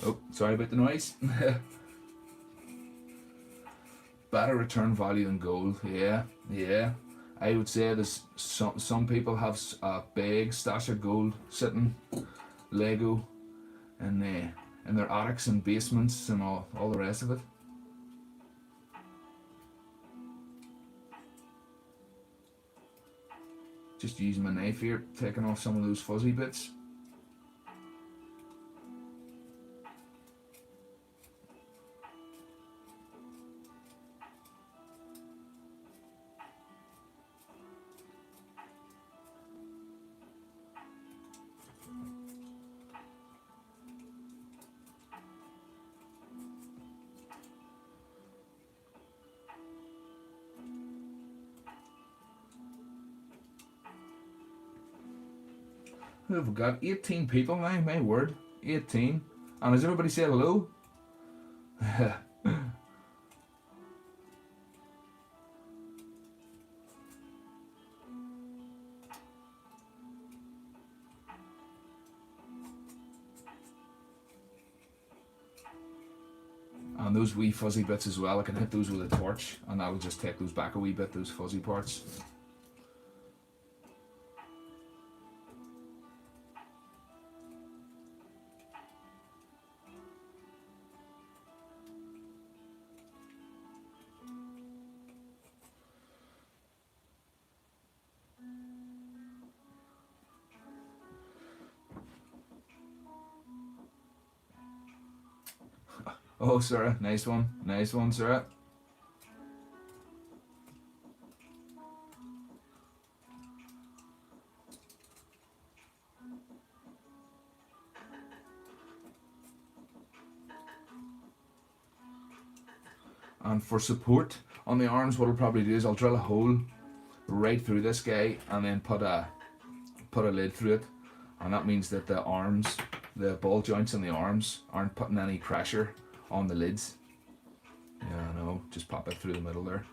Speaker 1: Oh, sorry about the noise. Better return value than gold. Yeah, yeah. I would say there's some people have a big stash of gold sitting, Lego, in their attics and basements and all the rest of it. Just using my knife here, taking off some of those fuzzy bits. Who have we got? 18 people now, my word. 18. And has everybody said hello? And those wee fuzzy bits as well, I can hit those with a torch and that'll just take those back a wee bit, those fuzzy parts. Oh, Sarah, nice one, Sarah. And for support on the arms, what I'll probably do is I'll drill a hole right through this guy and then put a lid through it, and that means that the arms, the ball joints on the arms, aren't putting any pressure on the lids. Yeah, I know, just pop it through the middle there.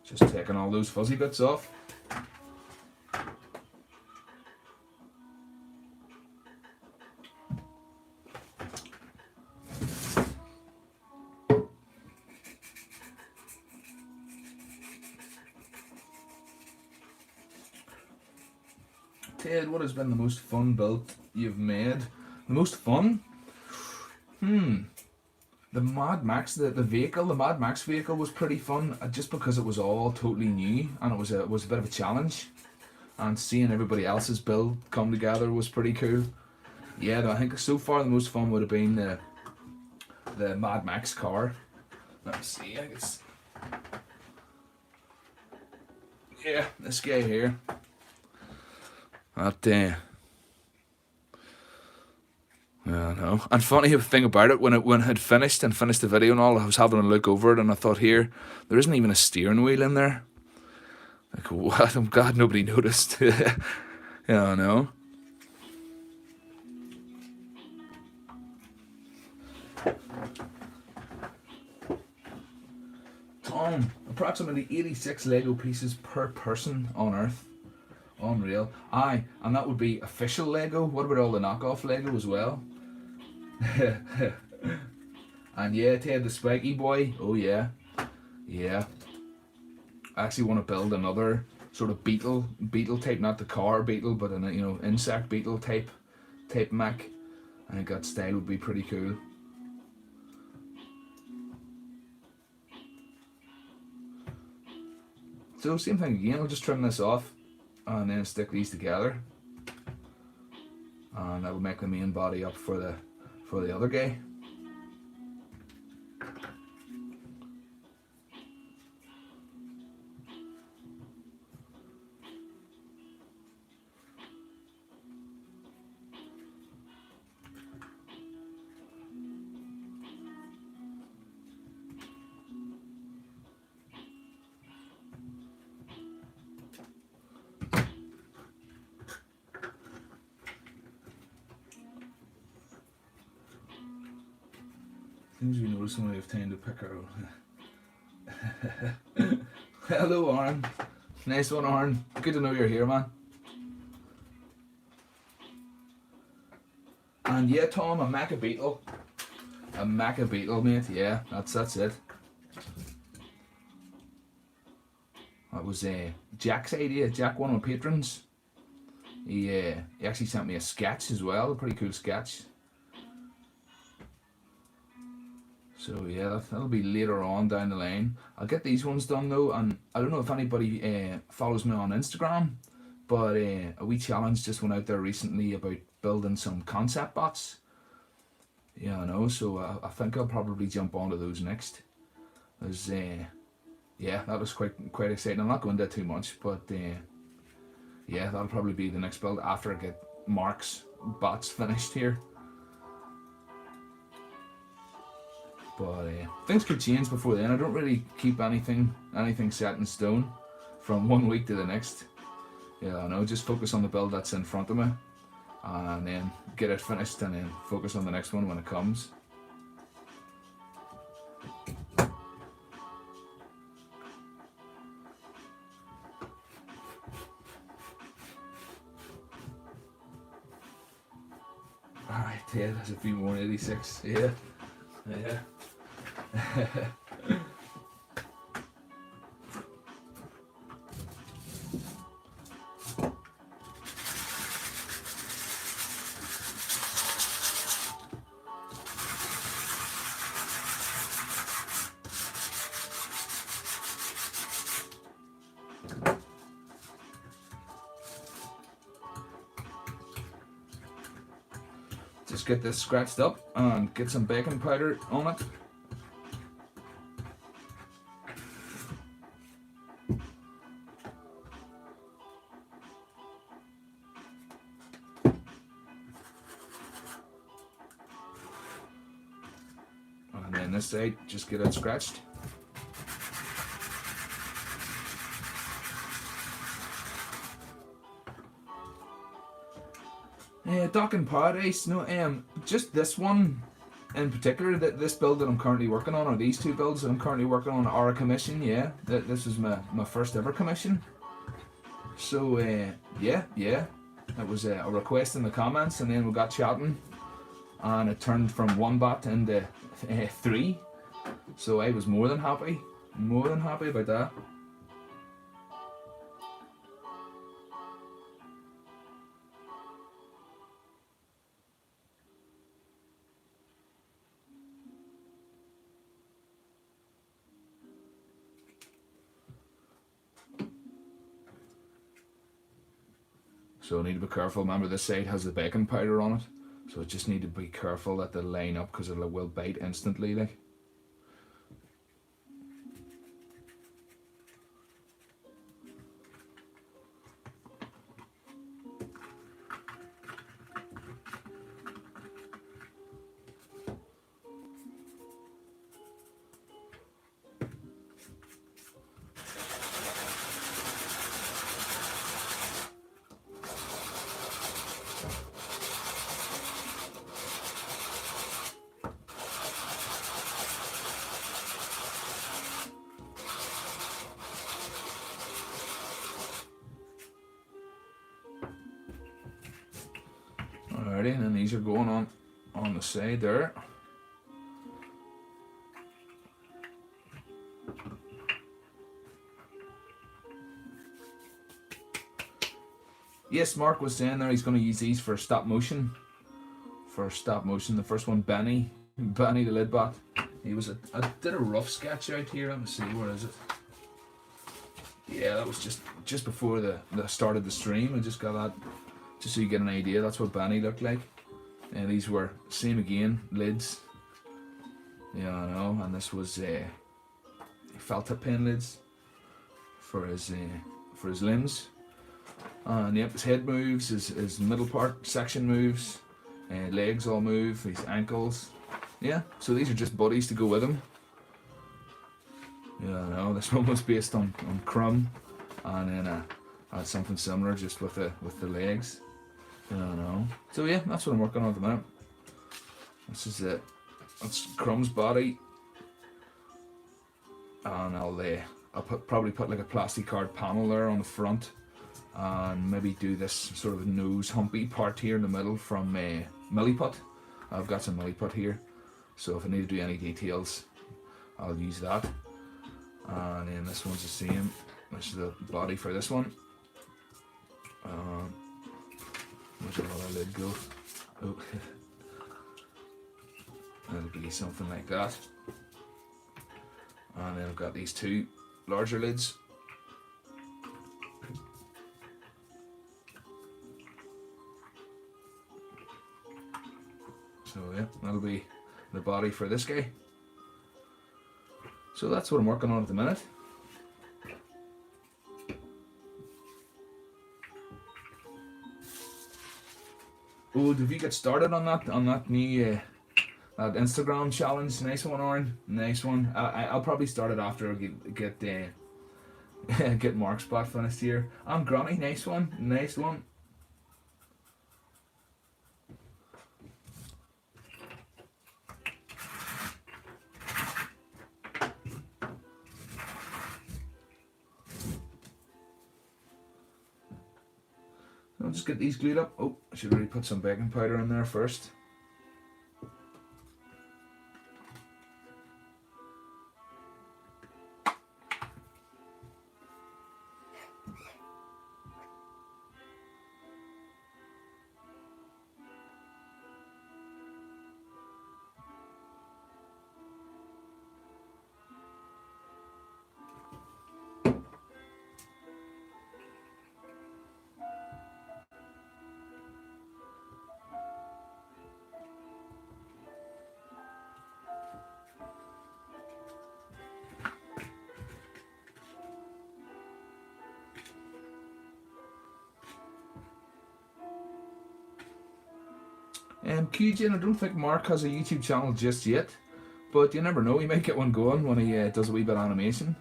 Speaker 1: Just taking all those fuzzy bits off. Ted, what has been the most fun build you've made? The most fun? The Mad Max, the vehicle, the Mad Max vehicle was pretty fun, just because it was all totally new and it was a bit of a challenge. And seeing everybody else's build come together was pretty cool. Yeah, I think so far the most fun would have been the Mad Max car. Let's see, I guess. Yeah, this guy here. That yeah, no. And funny thing about it, when it had finished the video and all, I was having a look over it and I thought, here, there isn't even a steering wheel in there. Like, what? I'm glad nobody noticed. Yeah, I know. Tom, approximately 86 Lego pieces per person on Earth. Unreal. Aye, and that would be official Lego. What about all the knockoff Lego as well? And yeah, Ted the Spiky Boy. Oh yeah. Yeah. I actually want to build another sort of beetle type, not the car beetle, but an insect beetle type mech. I think that style would be pretty cool. So same thing again, I'll just trim this off and then stick these together. And that will make the main body up for the other guy. Things we notice when we have time to pick our own. Hello, Aaron. Nice one, Aaron. Good to know you're here, man. And yeah, Tom, a Mecha Beetle. A Mecha Beetle, mate. Yeah, that's it. That was Jack's idea. Jack, one of my patrons. He actually sent me a sketch as well. A pretty cool sketch. So yeah, that'll be later on down the line. I'll get these ones done though, and I don't know if anybody follows me on Instagram, but a wee challenge just went out there recently about building some concept bots. Yeah, I know, so I think I'll probably jump onto those next. There's, yeah, that was quite exciting. I'm not going to too much, but yeah, that'll probably be the next build after I get Mark's bots finished here. But things could change before then. I don't really keep anything set in stone from one week to the next. Yeah, I know, just focus on the build that's in front of me and then get it finished and then focus on the next one when it comes. Alright, Ted, there's a few more 86. Yeah. Yeah. Just get this scratched up and get some baking powder on it. And then this side, just get it scratched. Dock in Paradise, no, just this one in particular, this build that I'm currently working on, or these two builds that I'm currently working on, are a commission. Yeah, this is my first ever commission. So yeah, it was a request in the comments, and then we got chatting, and it turned from one bot into 3. So I was more than happy about that. So I need to be careful. Remember, this side has the baking powder on it, so I just need to be careful that they line up because it will bite instantly. Like. Alrighty, and then these are going on the side there. Yes, Mark was saying there he's going to use these for stop motion. The first one, Benny the lid bot. I did a rough sketch out here. Let me see, where is it? Yeah, that was just before the start of the stream. I just got that, just so you get an idea. That's what Benny looked like. And these were same again, lids. Yeah, I know. And this was felt tip pen lids for his limbs. And yep, his head moves, his middle part section moves, legs all move, his ankles. Yeah, so these are just buddies to go with him. Yeah, I know. This one was based on Crumb, and then I had something similar just with the legs. Yeah, I know. So yeah, that's what I'm working on at the minute. This is it. That's Crumb's body, and I'll probably put like a plastic card panel there on the front, and maybe do this sort of nose humpy part here in the middle from Milliput. I've got some Milliput here, so if I need to do any details, I'll use that. And then this one's the same. This is the body for this one. Where's the other lid go? Oh, that'll be something like that. And then I've got these two larger lids. So yeah, that'll be the body for this guy. So that's what I'm working on at the minute. Oh, did we get started on that new that Instagram challenge? Nice one, Oren. Nice one. I'll probably start it after I get get Mark's spot finished here. I'm Granny. Nice one. Nice one. I'll just get these glued up. Oh, I should really put some baking powder in there first. QJ, I don't think Mark has a YouTube channel just yet, but you never know, he might get one going when he does a wee bit of animation.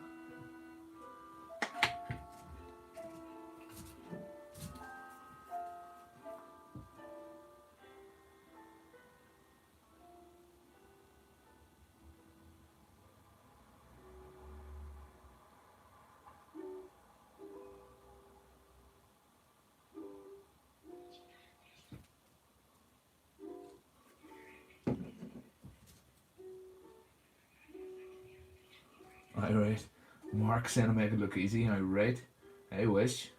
Speaker 1: Alright, Mark saying to make it look easy. Alright, I wish.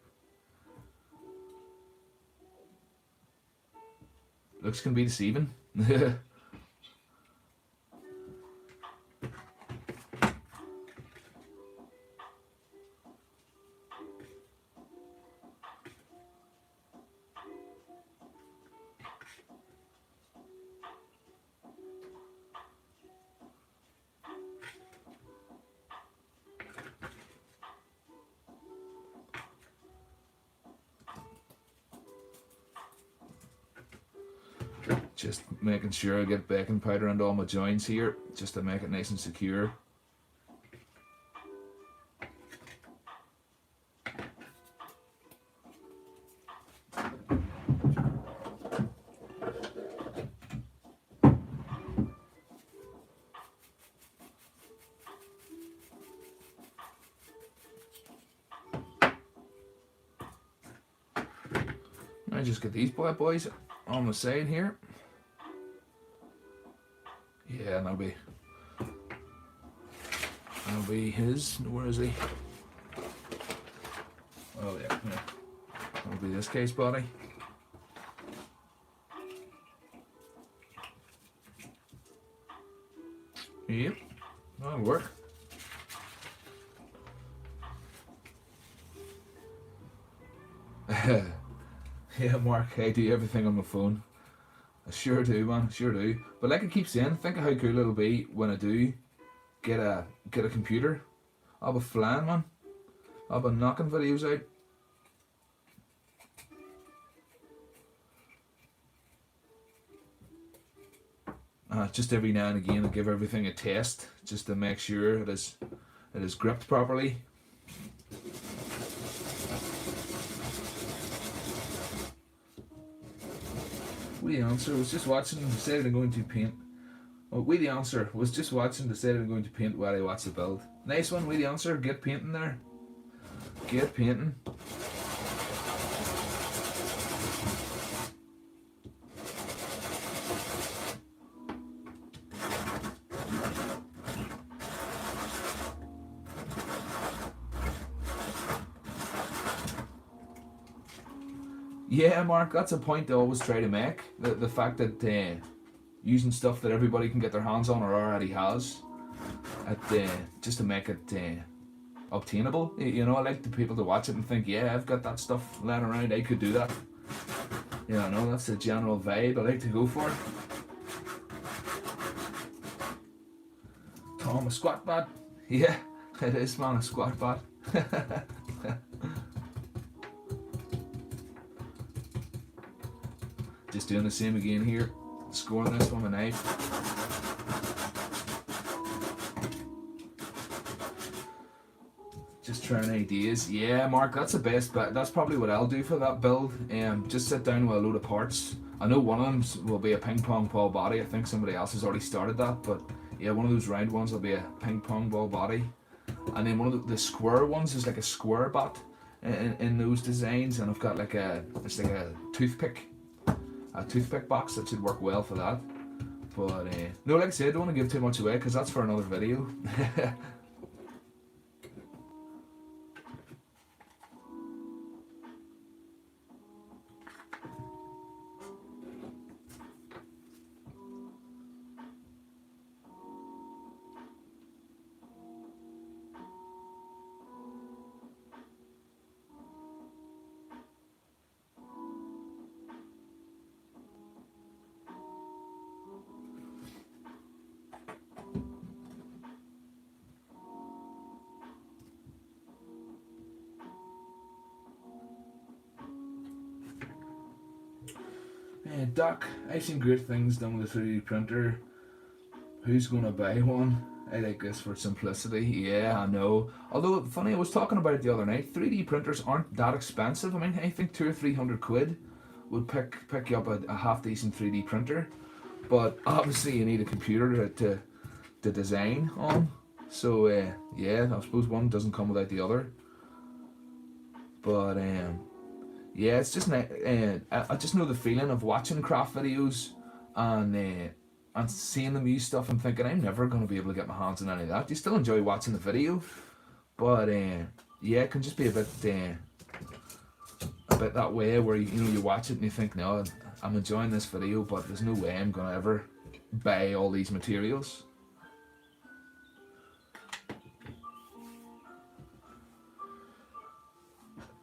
Speaker 1: Looks can be deceiving. Just making sure I get baking powder into all my joints here, just to make it nice and secure. I just get these boys on the side here. Yeah, that'll be his. Where is he? Oh yeah, yeah. That'll be this case body. Yep, that'll work. Yeah, Mark, I do everything on my phone. I sure do, man. I sure do. But like I keep saying, think of how cool it'll be when I do get a computer. I'll be flying, man. I'll be knocking videos out. Just every now and again, I give everything a test, just to make sure it is gripped properly. The answer was just watching, decided I'm going to paint. Oh, the answer was just watching, decided I'm going to paint while I watch the build. Nice one, the answer. Get painting there. Get painting. Yeah, Mark, that's a point I always try to make. The fact that using stuff that everybody can get their hands on or already has, just to make it obtainable. You know, I like the people to watch it and think, yeah, I've got that stuff laying around, I could do that. You know, that's the general vibe I like to go for. Tom, a squat bat? Yeah, it is, man, a squat bat. Just doing the same again here. Scoring this one with a knife. Just trying ideas. Yeah, Mark, that's the best bet. That's probably what I'll do for that build. Just sit down with a load of parts. I know one of them will be a ping pong ball body. I think somebody else has already started that, but yeah, one of those round ones will be a ping pong ball body, and then one of the square ones is like a square bat in those designs, and I've got like it's like a toothpick box that should work well for that. But no, like I said, I don't want to give too much away because that's for another video. Doc, I've seen great things done with a 3D printer. Who's gonna buy one? I like this for simplicity. Yeah, I know. Although, funny, I was talking about it the other night. 3D printers aren't that expensive. I mean, I think 200 or 300 quid would pick you up a half decent 3D printer. But obviously, you need a computer to design on. So yeah, I suppose one doesn't come without the other. But yeah, it's just I just know the feeling of watching craft videos and seeing them use stuff and thinking I'm never going to be able to get my hands on any of that. You still enjoy watching the video, but yeah, it can just be a bit that way where you watch it and you think, no, I'm enjoying this video, but there's no way I'm going to ever buy all these materials.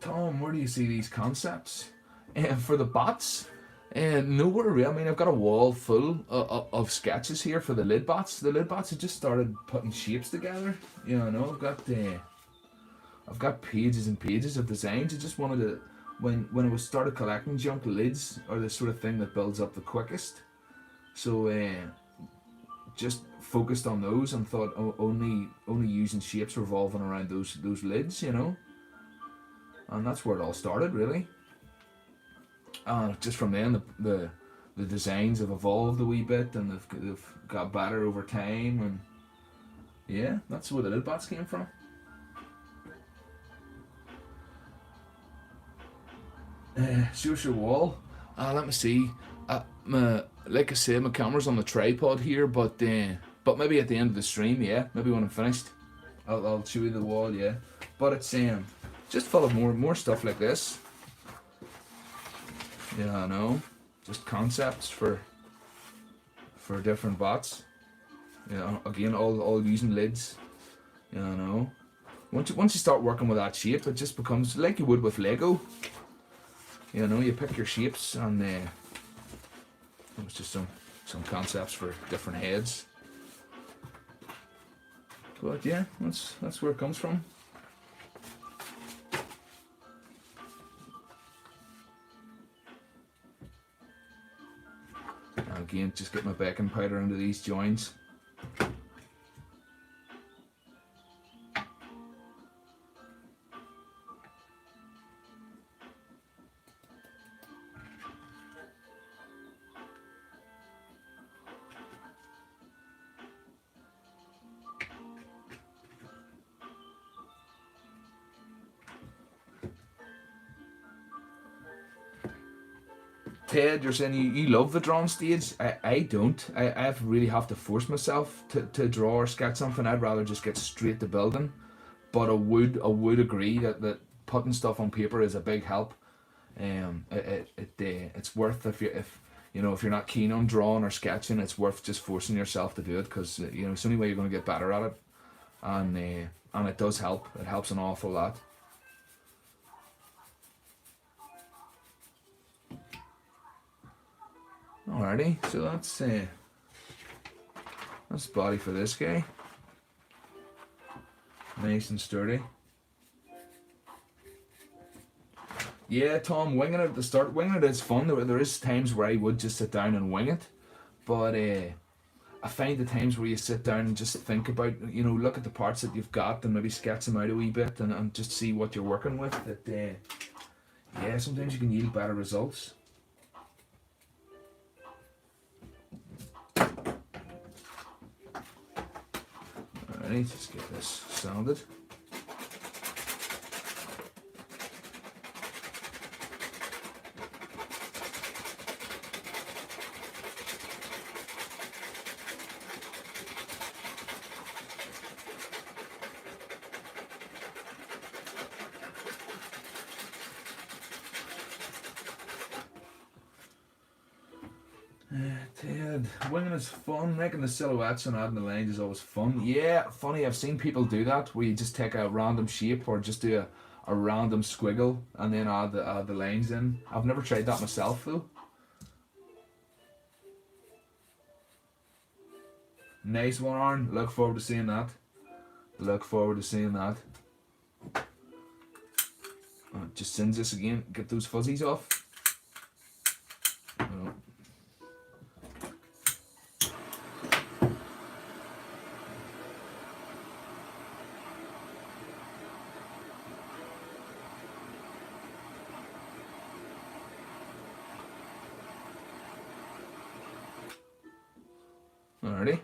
Speaker 1: Tom, where do you see these concepts? For the bots? Nowhere really. I mean, I've got a wall full of sketches here for the lid bots. The lid bots have just started putting shapes together. You know, I've got pages and pages of designs. I just wanted when I was started collecting junk, lids are the sort of thing that builds up the quickest. So just focused on those and thought only using shapes revolving around those lids, you know. And that's where it all started, really. And just from then, the designs have evolved a wee bit, and they've got better over time, and yeah, that's where the lid bats came from. Social wall. Let me see. Like I said, my camera's on the tripod here, but maybe at the end of the stream, yeah, maybe when I'm finished, I'll show you the wall, yeah. But it's just full of more stuff like this. Yeah, I know. Just concepts for different bots. Yeah, again, all using lids. Yeah, I know. Once you start working with that shape, it just becomes like you would with Lego. You know, you pick your shapes, and it's just some concepts for different heads. But yeah, that's where it comes from. And again, just get my baking powder into these joints. Ted, you're saying you love the drawing stage. I don't. I really have to force myself to draw or sketch something. I'd rather just get straight to building. But I would agree that putting stuff on paper is a big help. It's worth if you're not keen on drawing or sketching, it's worth just forcing yourself to do it, because it's the only way you're going to get better at it, and it does help. It helps an awful lot. Alrighty, so that's the body for this guy. Nice and sturdy. Yeah, Tom, winging it at the start. Winging it is fun. There is times where I would just sit down and wing it, but I find the times where you sit down and just think about, look at the parts that you've got and maybe sketch them out a wee bit, and just see what you're working with. That yeah, sometimes you can yield better results. Alright, let's get this sanded. Ted, winging is fun. Making the silhouettes and adding the lines is always fun. Yeah, funny, I've seen people do that, where you just take a random shape or just do a random squiggle and then add the lines in. I've never tried that myself though. Nice one, Aaron. Look forward to seeing that. Look forward to seeing that. Just singe this again. Get those fuzzies off. Oh. Alrighty.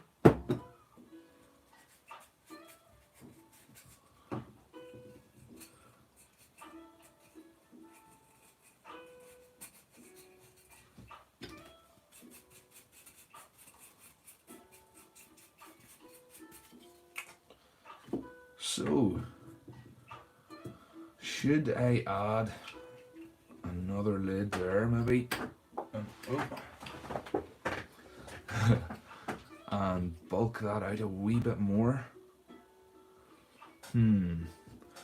Speaker 1: So, should I add another lid there, maybe? And bulk that out a wee bit more.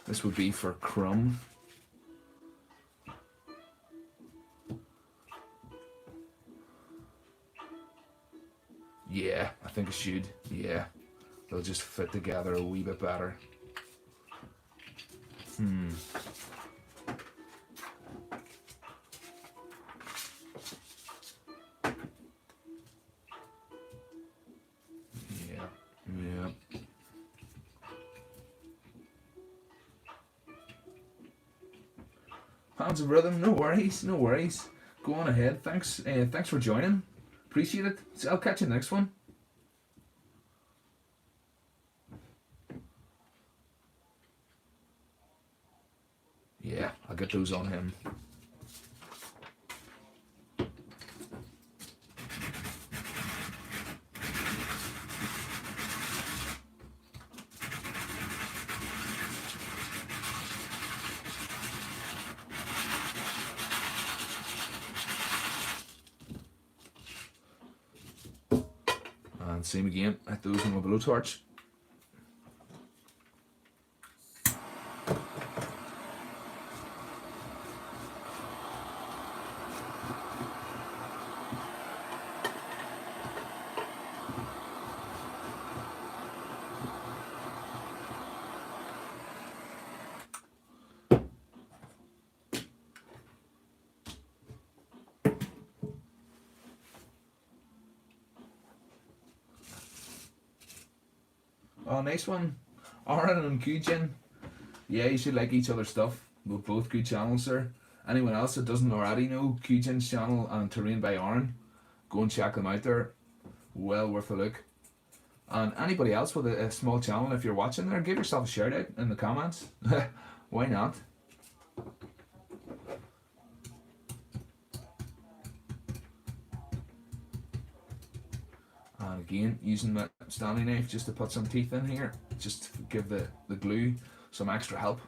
Speaker 1: This would be for crumb. Yeah, I think it should. Yeah, they'll just fit together a wee bit better. Yeah. Hands of rhythm, no worries, no worries. Go on ahead. Thanks for joining. Appreciate it. So I'll catch you next one. Yeah, I'll get those on him. And same again, hit those with my blowtorch. Oh, nice one. Aaron and Qjin. Yeah, you should like each other's stuff. We're both good channels, sir. Anyone else that doesn't already know Qjin's channel and Terrain by Aaron, go and check them out there. Well worth a look. And anybody else with a small channel, if you're watching there, give yourself a shout out in the comments. Why not? And again, using my Stanley knife just to put some teeth in here, just to give the glue some extra help.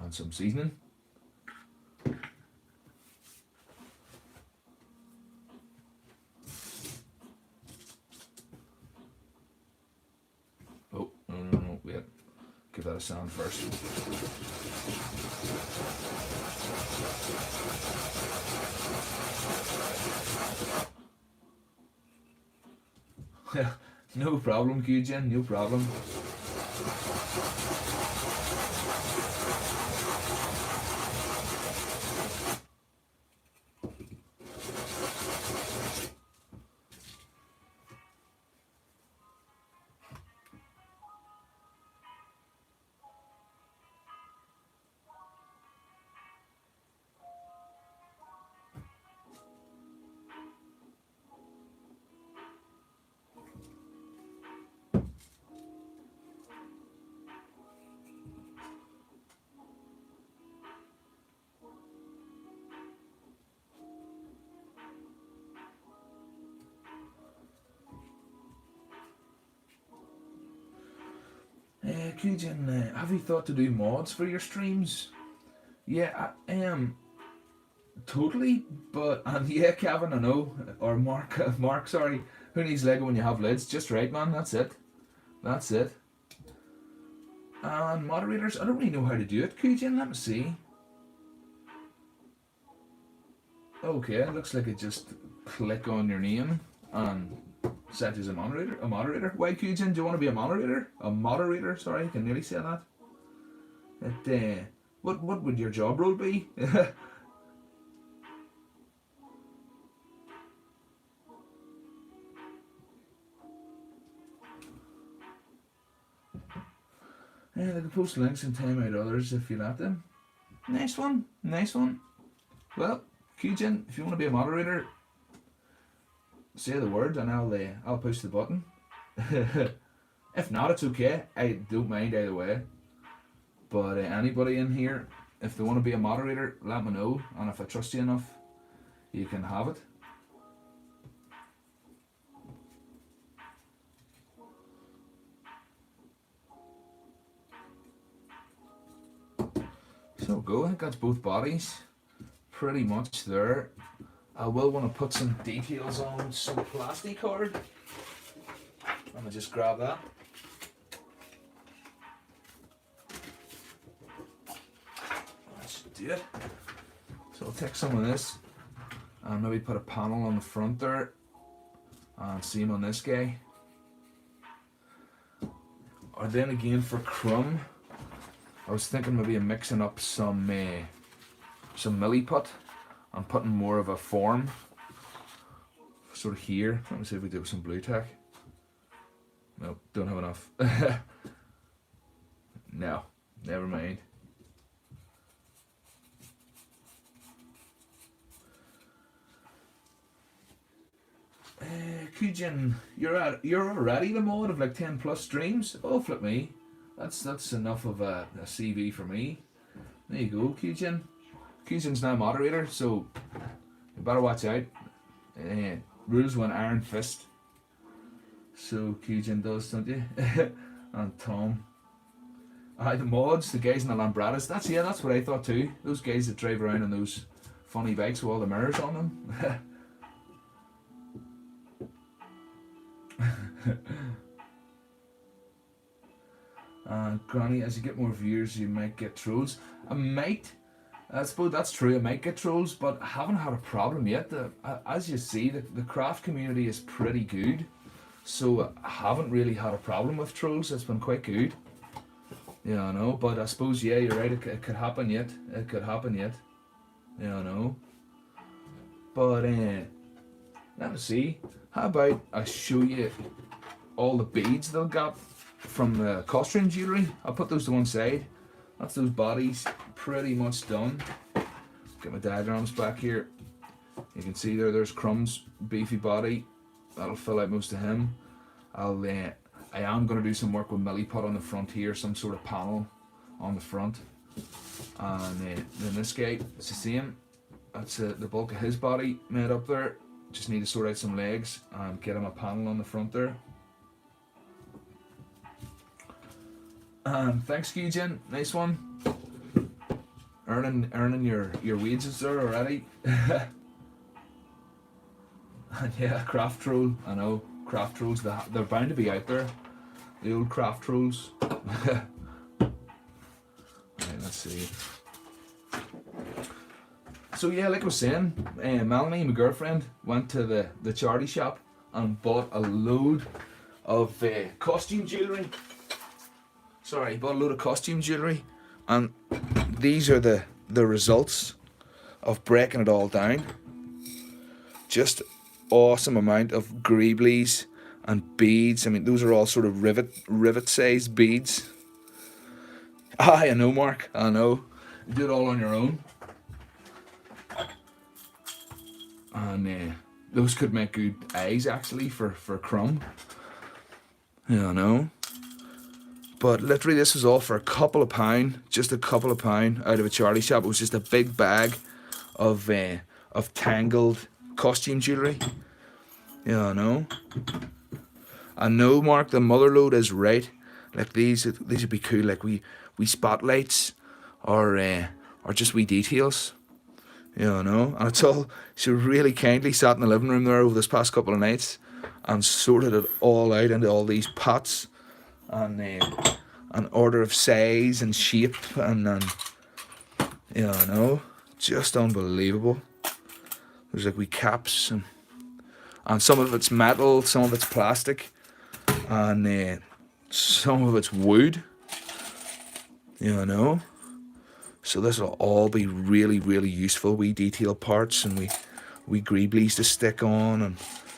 Speaker 1: And some seasoning. Oh, no, wait. Give that a sound first. No problem, Qjin, no problem. Qjin, have you thought to do mods for your streams? Yeah, I am. Totally, but and yeah, Kevin, I know, or Mark, Mark, sorry. Who needs Lego when you have lids? Just right, man. That's it. That's it. And moderators, I don't really know how to do it. Qjin, let me see. Okay, it looks like it just click on your name and set you as a moderator. A moderator. Why, Qjin? Do you want to be a moderator? A moderator? Sorry, I can nearly say that. What would your job role be? Yeah, they can post links and time out others if you let them. Nice one, nice one. Well, Qjin, if you want to be a moderator, say the word and I'll push the button. If not, it's okay. I don't mind either way. But anybody in here, if they want to be a moderator, let me know. And if I trust you enough, you can have it. So go, I think that's both bodies pretty much there. I will want to put some details on some plastic card. I'm gonna just grab that. That should do it. So I'll take some of this and maybe put a panel on the front there And same on this guy. Or then again for crumb, I was thinking maybe of mixing up some milliput and putting more of a form sort of here. Let me see if we do some blue tack. Nope, don't have enough. No, never mind. Kujin, you're already the mod of like 10 plus streams. Oh, flip me. That's enough of a CV for me. There you go, Kujin. Kujin's now moderator, so you better watch out. Rules when Iron Fist. So Kujin does, don't you? And Tom. The mods, the guys in the Lambradas. That's what I thought too. Those guys that drive around on those funny bikes with all the mirrors on them. Granny, as you get more viewers, you might get trolls. I suppose that's true, I might get trolls, but I haven't had a problem yet. As you see, the craft community is pretty good, so I haven't really had a problem with trolls. It's been quite good. Yeah, I know, but I suppose, yeah, you're right, it could happen yet. It could happen yet. Yeah, I know. But, let me see. How about I show you all the beads they'll got from the costume jewellery. I'll put those to one side. That's those bodies pretty much done. Get my diagrams back here. You can see there's Crumb's beefy body. That'll fill out most of him. I am going to do some work with milliput on the front here, some sort of panel on the front. And then this guy, it's the same. That's the bulk of his body made up there. Just need to sort out some legs and get him a panel on the front there. Thanks, Eugene. Nice one. Earning your wages there already. And yeah, craft troll. I know craft trolls. They're bound to be out there. The old craft trolls. Right, let's see. So yeah, like I was saying, Melanie, my girlfriend, went to the charity shop and bought a load of costume jewellery. Sorry, bought a load of costume jewellery, and these are the results of breaking it all down. Just awesome amount of greeblies and beads. I mean, those are all sort of rivet sized beads. I know, Mark. I know. You do it all on your own. And those could make good eyes actually for Crumb. Yeah, I know. But literally this was all for a couple of pound, just a couple of pound out of a charity shop. It was just a big bag of tangled costume jewellery. Yeah, I know, Mark, the mother load is right. Like these would be cool, like we spotlights or just wee details. Yeah, I know. And it's all, she really kindly sat in the living room there over this past couple of nights and sorted it all out into all these pots and an order of size and shape and yeah, I know. Just unbelievable. There's like wee caps and some of it's metal, some of it's plastic, and some of it's wood. Yeah, I know. So this will all be really, really useful. We detail parts and we greeblies to stick on and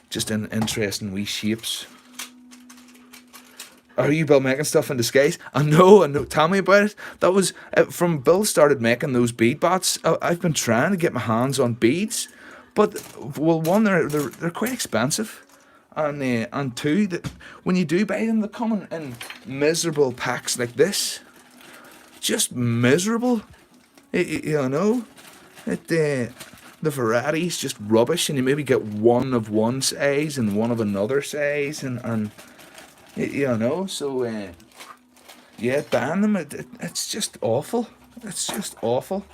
Speaker 1: just in interesting wee shapes. Are you Bill making stuff in disguise? I know. Tell me about it. That was from Bill started making those bead bats. I've been trying to get my hands on beads, but well, one they're quite expensive, and two that when you do buy them, they come in miserable packs like this. Just miserable. You know, the variety's just rubbish, and you maybe get one of one size and one of another size, and you know, so yeah, ban them. It's just awful. It's just awful.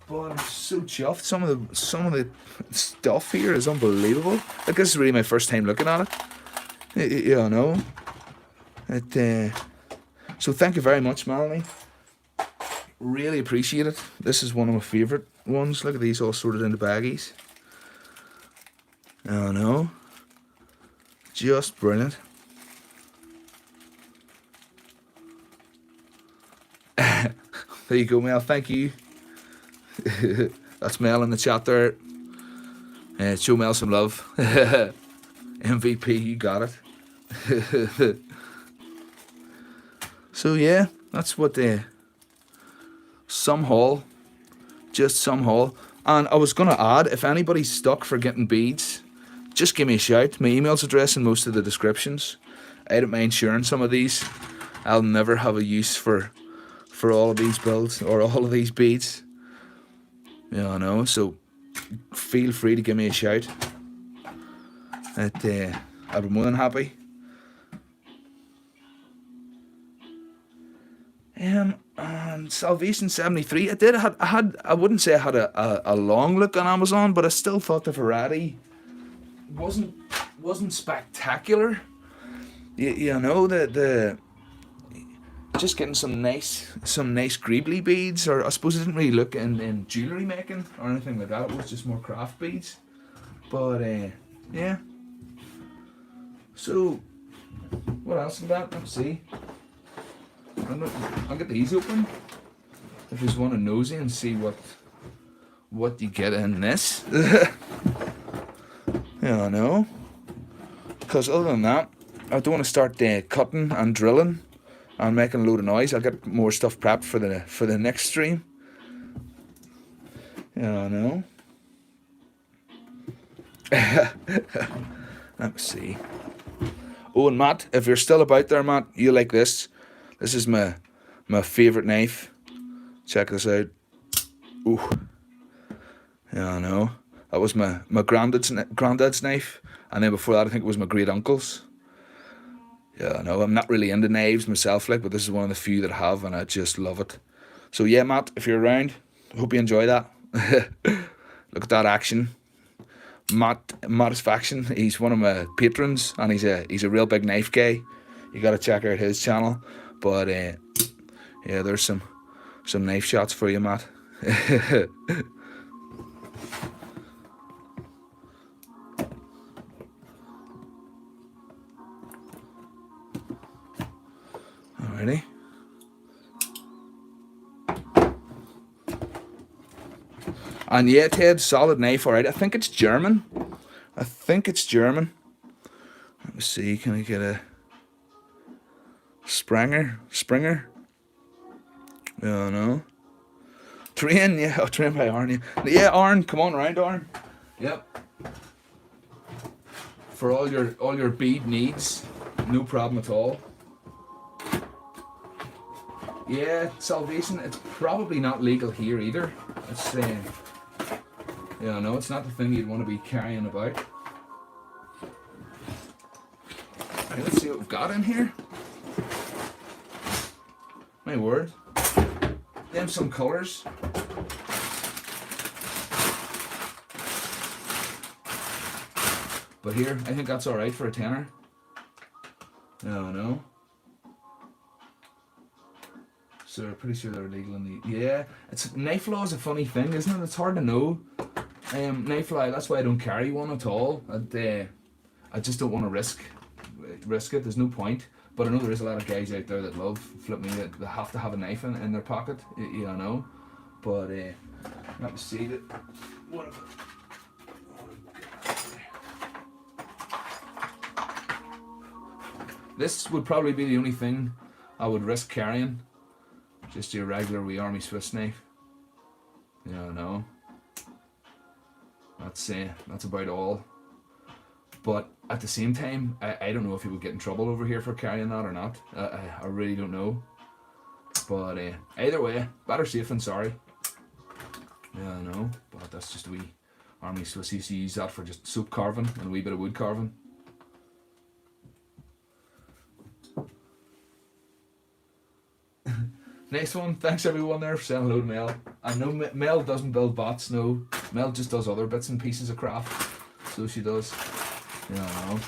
Speaker 1: But I'm so chuffed. Some of the stuff here is unbelievable. Like this is really my first time looking at it. You know, so thank you very much, Melanie. Really appreciate it. This is one of my favourite ones. Look at these all sorted into baggies. I know. Just brilliant. There you go, Mel. Thank you. That's Mel in the chat there. Show Mel some love. MVP, you got it. So yeah, that's what some haul. Just some haul. And I was going to add, if anybody's stuck for getting beads, just give me a shout. My email's address in most of the descriptions. I don't mind sharing some of these. I'll never have a use for all of these builds or all of these beads. Yeah, I know. So feel free to give me a shout. I'd be more than happy. And Salvation 73. I wouldn't say I had a long look on Amazon, but I still thought the variety wasn't spectacular. You know, the just getting some nice greebly beads, or I suppose I didn't really look in jewellery making or anything like that. It was just more craft beads. But yeah. So what else is that? Let's see. I'll get these open. If you just want to nosy and see what you get in this. Yeah, I know. Because other than that, I don't want to start cutting and drilling and making a load of noise. I'll get more stuff prepped for the next stream. Yeah, I know. Let me see. Oh, and Matt, if you're still about there, Matt, you like this. This is my favourite knife. Check this out. Ooh. Yeah, I know. That was my granddad's knife. And then before that, I think it was my great uncle's. Yeah, I know. I'm not really into knives myself, but this is one of the few that I have, and I just love it. So yeah, Matt, if you're around, I hope you enjoy that. Look at that action. Mattisfaction. He's one of my patrons, and he's a real big knife guy. You got to check out his channel. But yeah, there's some knife shots for you, Matt. Alrighty. And yeah, Ted, solid knife, alright. I think it's German. Let me see, can I get a Springer? Yeah, no. Train by Arn. Yeah, Arn, come on around, Arn. Yep. For all your bead needs, no problem at all. Yeah, Salvation, it's probably not legal here either. It's yeah, no, it's not the thing you'd want to be carrying about. Right, let's see what we've got in here. My word. Them some colours. But here, I think that's alright for a tenner. No, no. So I'm pretty sure they're legal in the... Yeah, knife law is a funny thing, isn't it? It's hard to know. Knife law, that's why I don't carry one at all. I just don't want to risk it. There's no point. But I know there is a lot of guys out there that love flipping that they have to have a knife in their pocket. You know. But let me see that. What have this would probably be the only thing I would risk carrying. Just your regular wee army Swiss knife. Yeah, no. That's about all. But at the same time, I don't know if he would get in trouble over here for carrying that or not. I really don't know. But either way, better safe than sorry. Yeah, I know. But that's just a wee army Swiss. You use that for just soap carving and a wee bit of wood carving. Nice one. Thanks everyone there for saying hello to Mel. I know Mel doesn't build bots, no. Mel just does other bits and pieces of craft. So she does. Yeah, I know.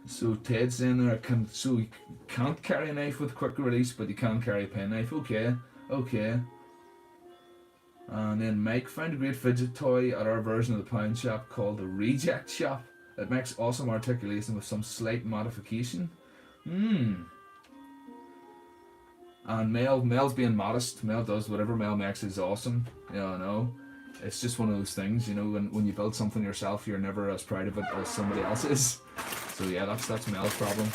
Speaker 1: So Ted's in there. So you can't carry a knife with quick release, but you can carry a penknife. Okay, okay. And then Mike found a great fidget toy at our version of the pound shop called the Reject Shop. It makes awesome articulation with some slight modification. And Mel's being modest. Mel does whatever Mel makes is awesome. Yeah, I know. It's just one of those things, you know, when you build something yourself, you're never as proud of it as somebody else is. So yeah, that's Mel's problem.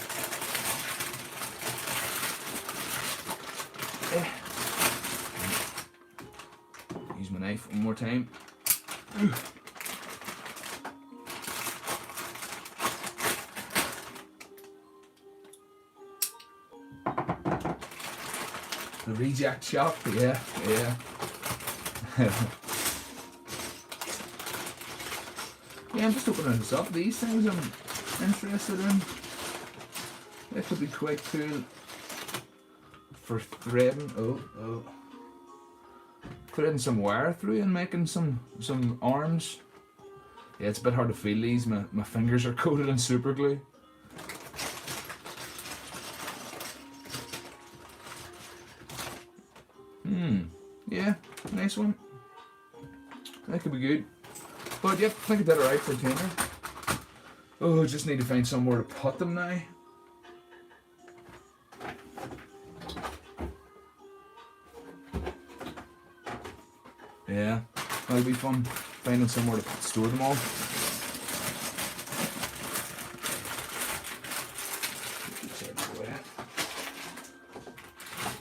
Speaker 1: Use my knife one more time. The Reject Shop, yeah. Yeah, I'm just opening this up. These things I'm interested in. They could be quite cool for threading. Oh. Threading some wire through and making some arms. Yeah, it's a bit hard to feel these. My fingers are coated in super glue. Yeah, nice one. That could be good. But yep, I think I did it right for a tenner. Oh, just need to find somewhere to put them now. Yeah, that'll be fun. Finding somewhere to store them all.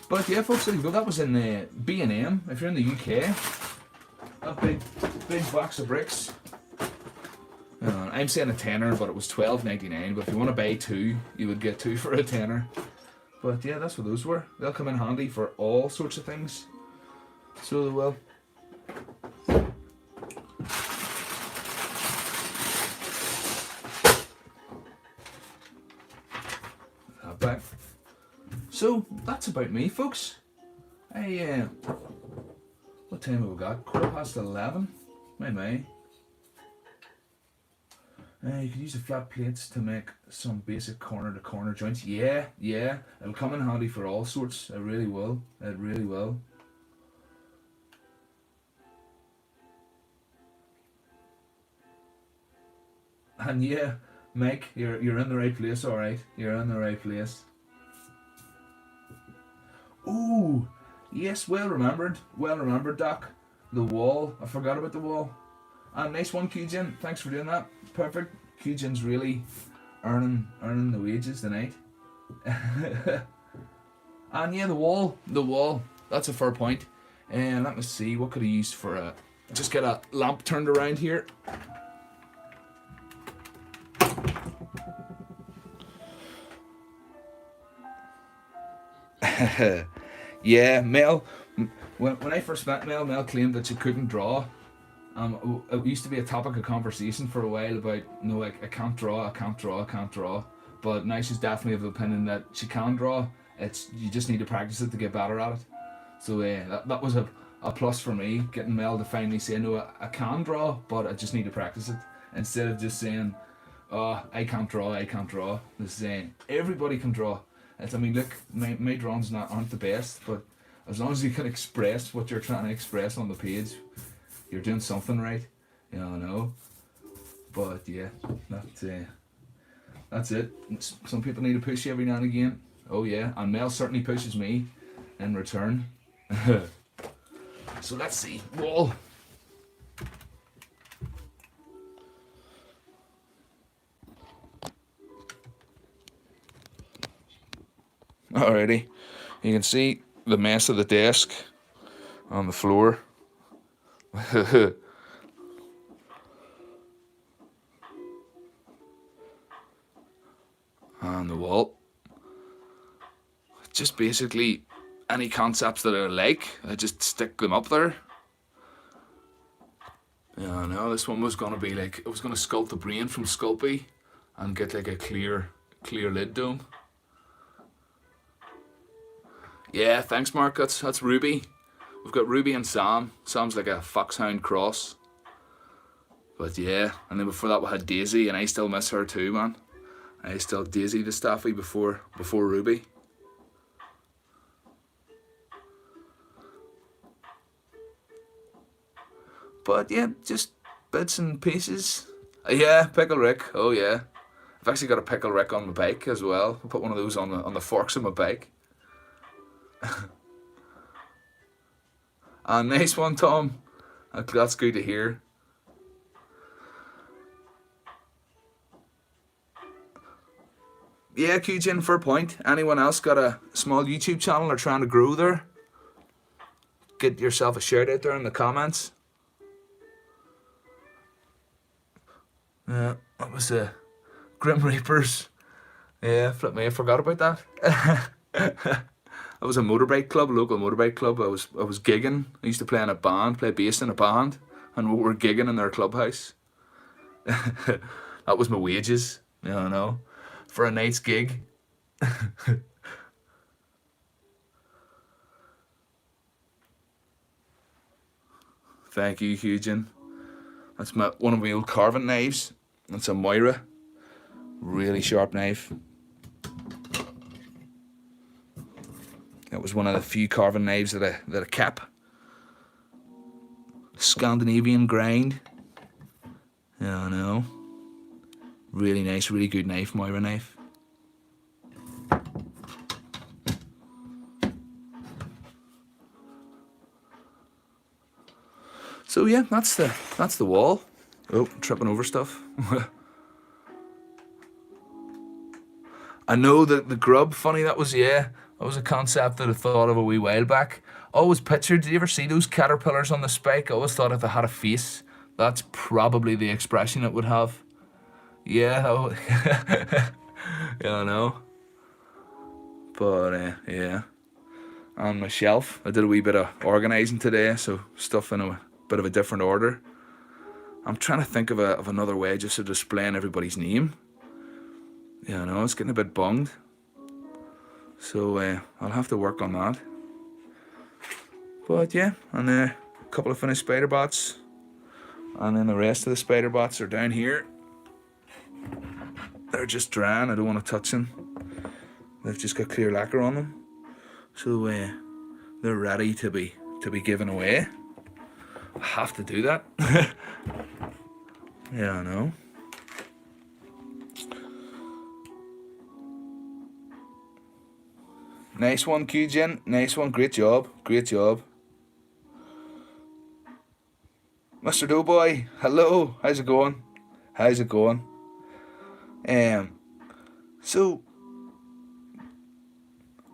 Speaker 1: But yeah, folks, there you go. That was in B&M. If you're in the UK, that big box of bricks. I'm saying a tenner, but it was $12.99. But if you want to buy two, you would get two for a tenner. But yeah, that's what those were. They'll come in handy for all sorts of things. So they will. Back. So that's about me, folks. What time have we got? 11:15. My. You could use the flat plates to make some basic corner-to-corner joints. Yeah, it'll come in handy for all sorts. It really will. It really will. And yeah, Mike, you're in the right place, all right. You're in the right place. Ooh, yes, well remembered, Doc. The wall, I forgot about the wall. And nice one, Q-Jin. Thanks for doing that. Perfect. Q-Jin's really earning the wages tonight. And yeah, the wall. That's a fair point. And let me see, what could I use for a? Just get a lamp turned around here. Yeah, Mel. When I first met Mel claimed that she couldn't draw. It used to be a topic of conversation for a while about, I can't draw. But now she's definitely of the opinion that she can draw. You just need to practice it to get better at it. So that was a plus for me, getting Mel to finally say, no, I can draw, but I just need to practice it. Instead of just saying, oh, I can't draw. It's saying, everybody can draw. Look, my drawings aren't the best, but as long as you can express what you're trying to express on the page, you're doing something right, you know. But yeah, that's it. Some people need to push you every now and again. Oh yeah, and Mel certainly pushes me in return. So let's see. Wall. Alrighty, you can see the mess of the desk on the floor. On the wall. Just basically any concepts that I like, I just stick them up there. Yeah, no, this one was gonna be like, I was gonna sculpt the brain from Sculpey and get like a clear lid dome. Yeah, thanks Mark, that's Ruby. We've got Ruby and Sam. Sam's like a foxhound cross. But yeah, and then before that we had Daisy, and I still miss her too, man. Still Daisy the Staffy before Ruby. But yeah, just bits and pieces. Yeah, Pickle Rick. Oh yeah, I've actually got a Pickle Rick on my bike as well. I put one of those on the forks of my bike. And nice one, Tom. That's good to hear. Yeah, QGen, fair point. Anyone else got a small YouTube channel or trying to grow there? Get yourself a shout out there in the comments. Yeah, that was the Grim Reapers. Yeah, flip me, I forgot about that. That was a motorbike club, local motorbike club. I was gigging. I used to play in a band, play bass in a band, and we were gigging in their clubhouse. That was my wages, you know, for a night's gig. Thank you, Eugen. That's one of my old carving knives. That's a Moira. Really sharp knife. That was one of the few carving knives that I kept. Scandinavian grind. Yeah, I know. Really nice, really good knife, Moira knife. So yeah, that's the wall. Oh, tripping over stuff. I know that the grub, funny, that was a concept that I thought of a wee while back. Always pictured, did you ever see those caterpillars on the spike? I always thought if they had a face, that's probably the expression it would have. Yeah, yeah, I know. But yeah, on my shelf, I did a wee bit of organising today, so stuff in a bit of a different order. I'm trying to think of another way just of displaying everybody's name. Yeah, I know, it's getting a bit bunged. So I'll have to work on that. But yeah, and a couple of finished spider bots. And then the rest of the spider bots are down here. They're just drying, I don't want to touch them. They've just got clear lacquer on them. So they're ready to be given away. I have to do that. Yeah, I know. Nice one, QGen. Nice one. Great job. Great job. Mr. Doughboy, hello. How's it going? How's it going? So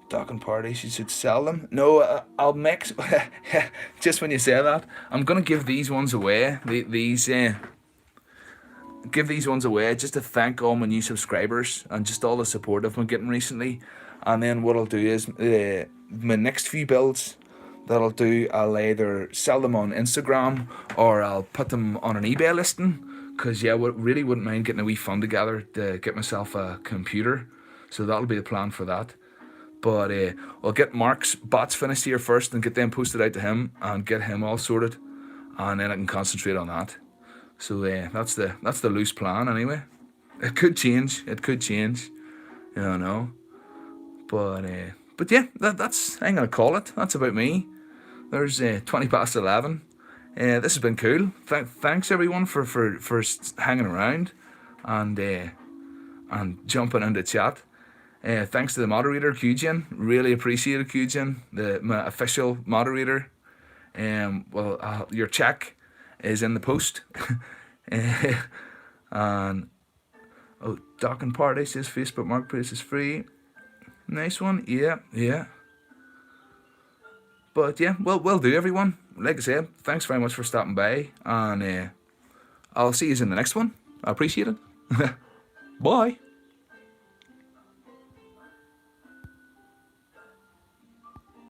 Speaker 1: docking parties, you should sell them. No, I'll mix. Just when you say that, I'm gonna give these ones away. Give these ones away just to thank all my new subscribers and just all the support I've been getting recently. And then what I'll do is my next few builds that I'll do, I'll either sell them on Instagram or I'll put them on an eBay listing. Because yeah, really wouldn't mind getting a wee fund together to get myself a computer. So that'll be the plan for that. But I'll get Mark's bots finished here first and get them posted out to him and get him all sorted. And then I can concentrate on that. So that's the loose plan anyway. It could change. It could change. You know. But yeah, that's I'm gonna call it. That's about me. There's 20 past 11. This has been cool. Thanks everyone for hanging around and jumping into chat. Thanks to the moderator QGen. Really appreciate it, QGen, my official moderator. Your check is in the post. And docking party says Facebook Marketplace is free. Nice one. Yeah. But yeah, well do everyone. Like I said, thanks very much for stopping by, and I'll see you in the next one. I appreciate it. Bye.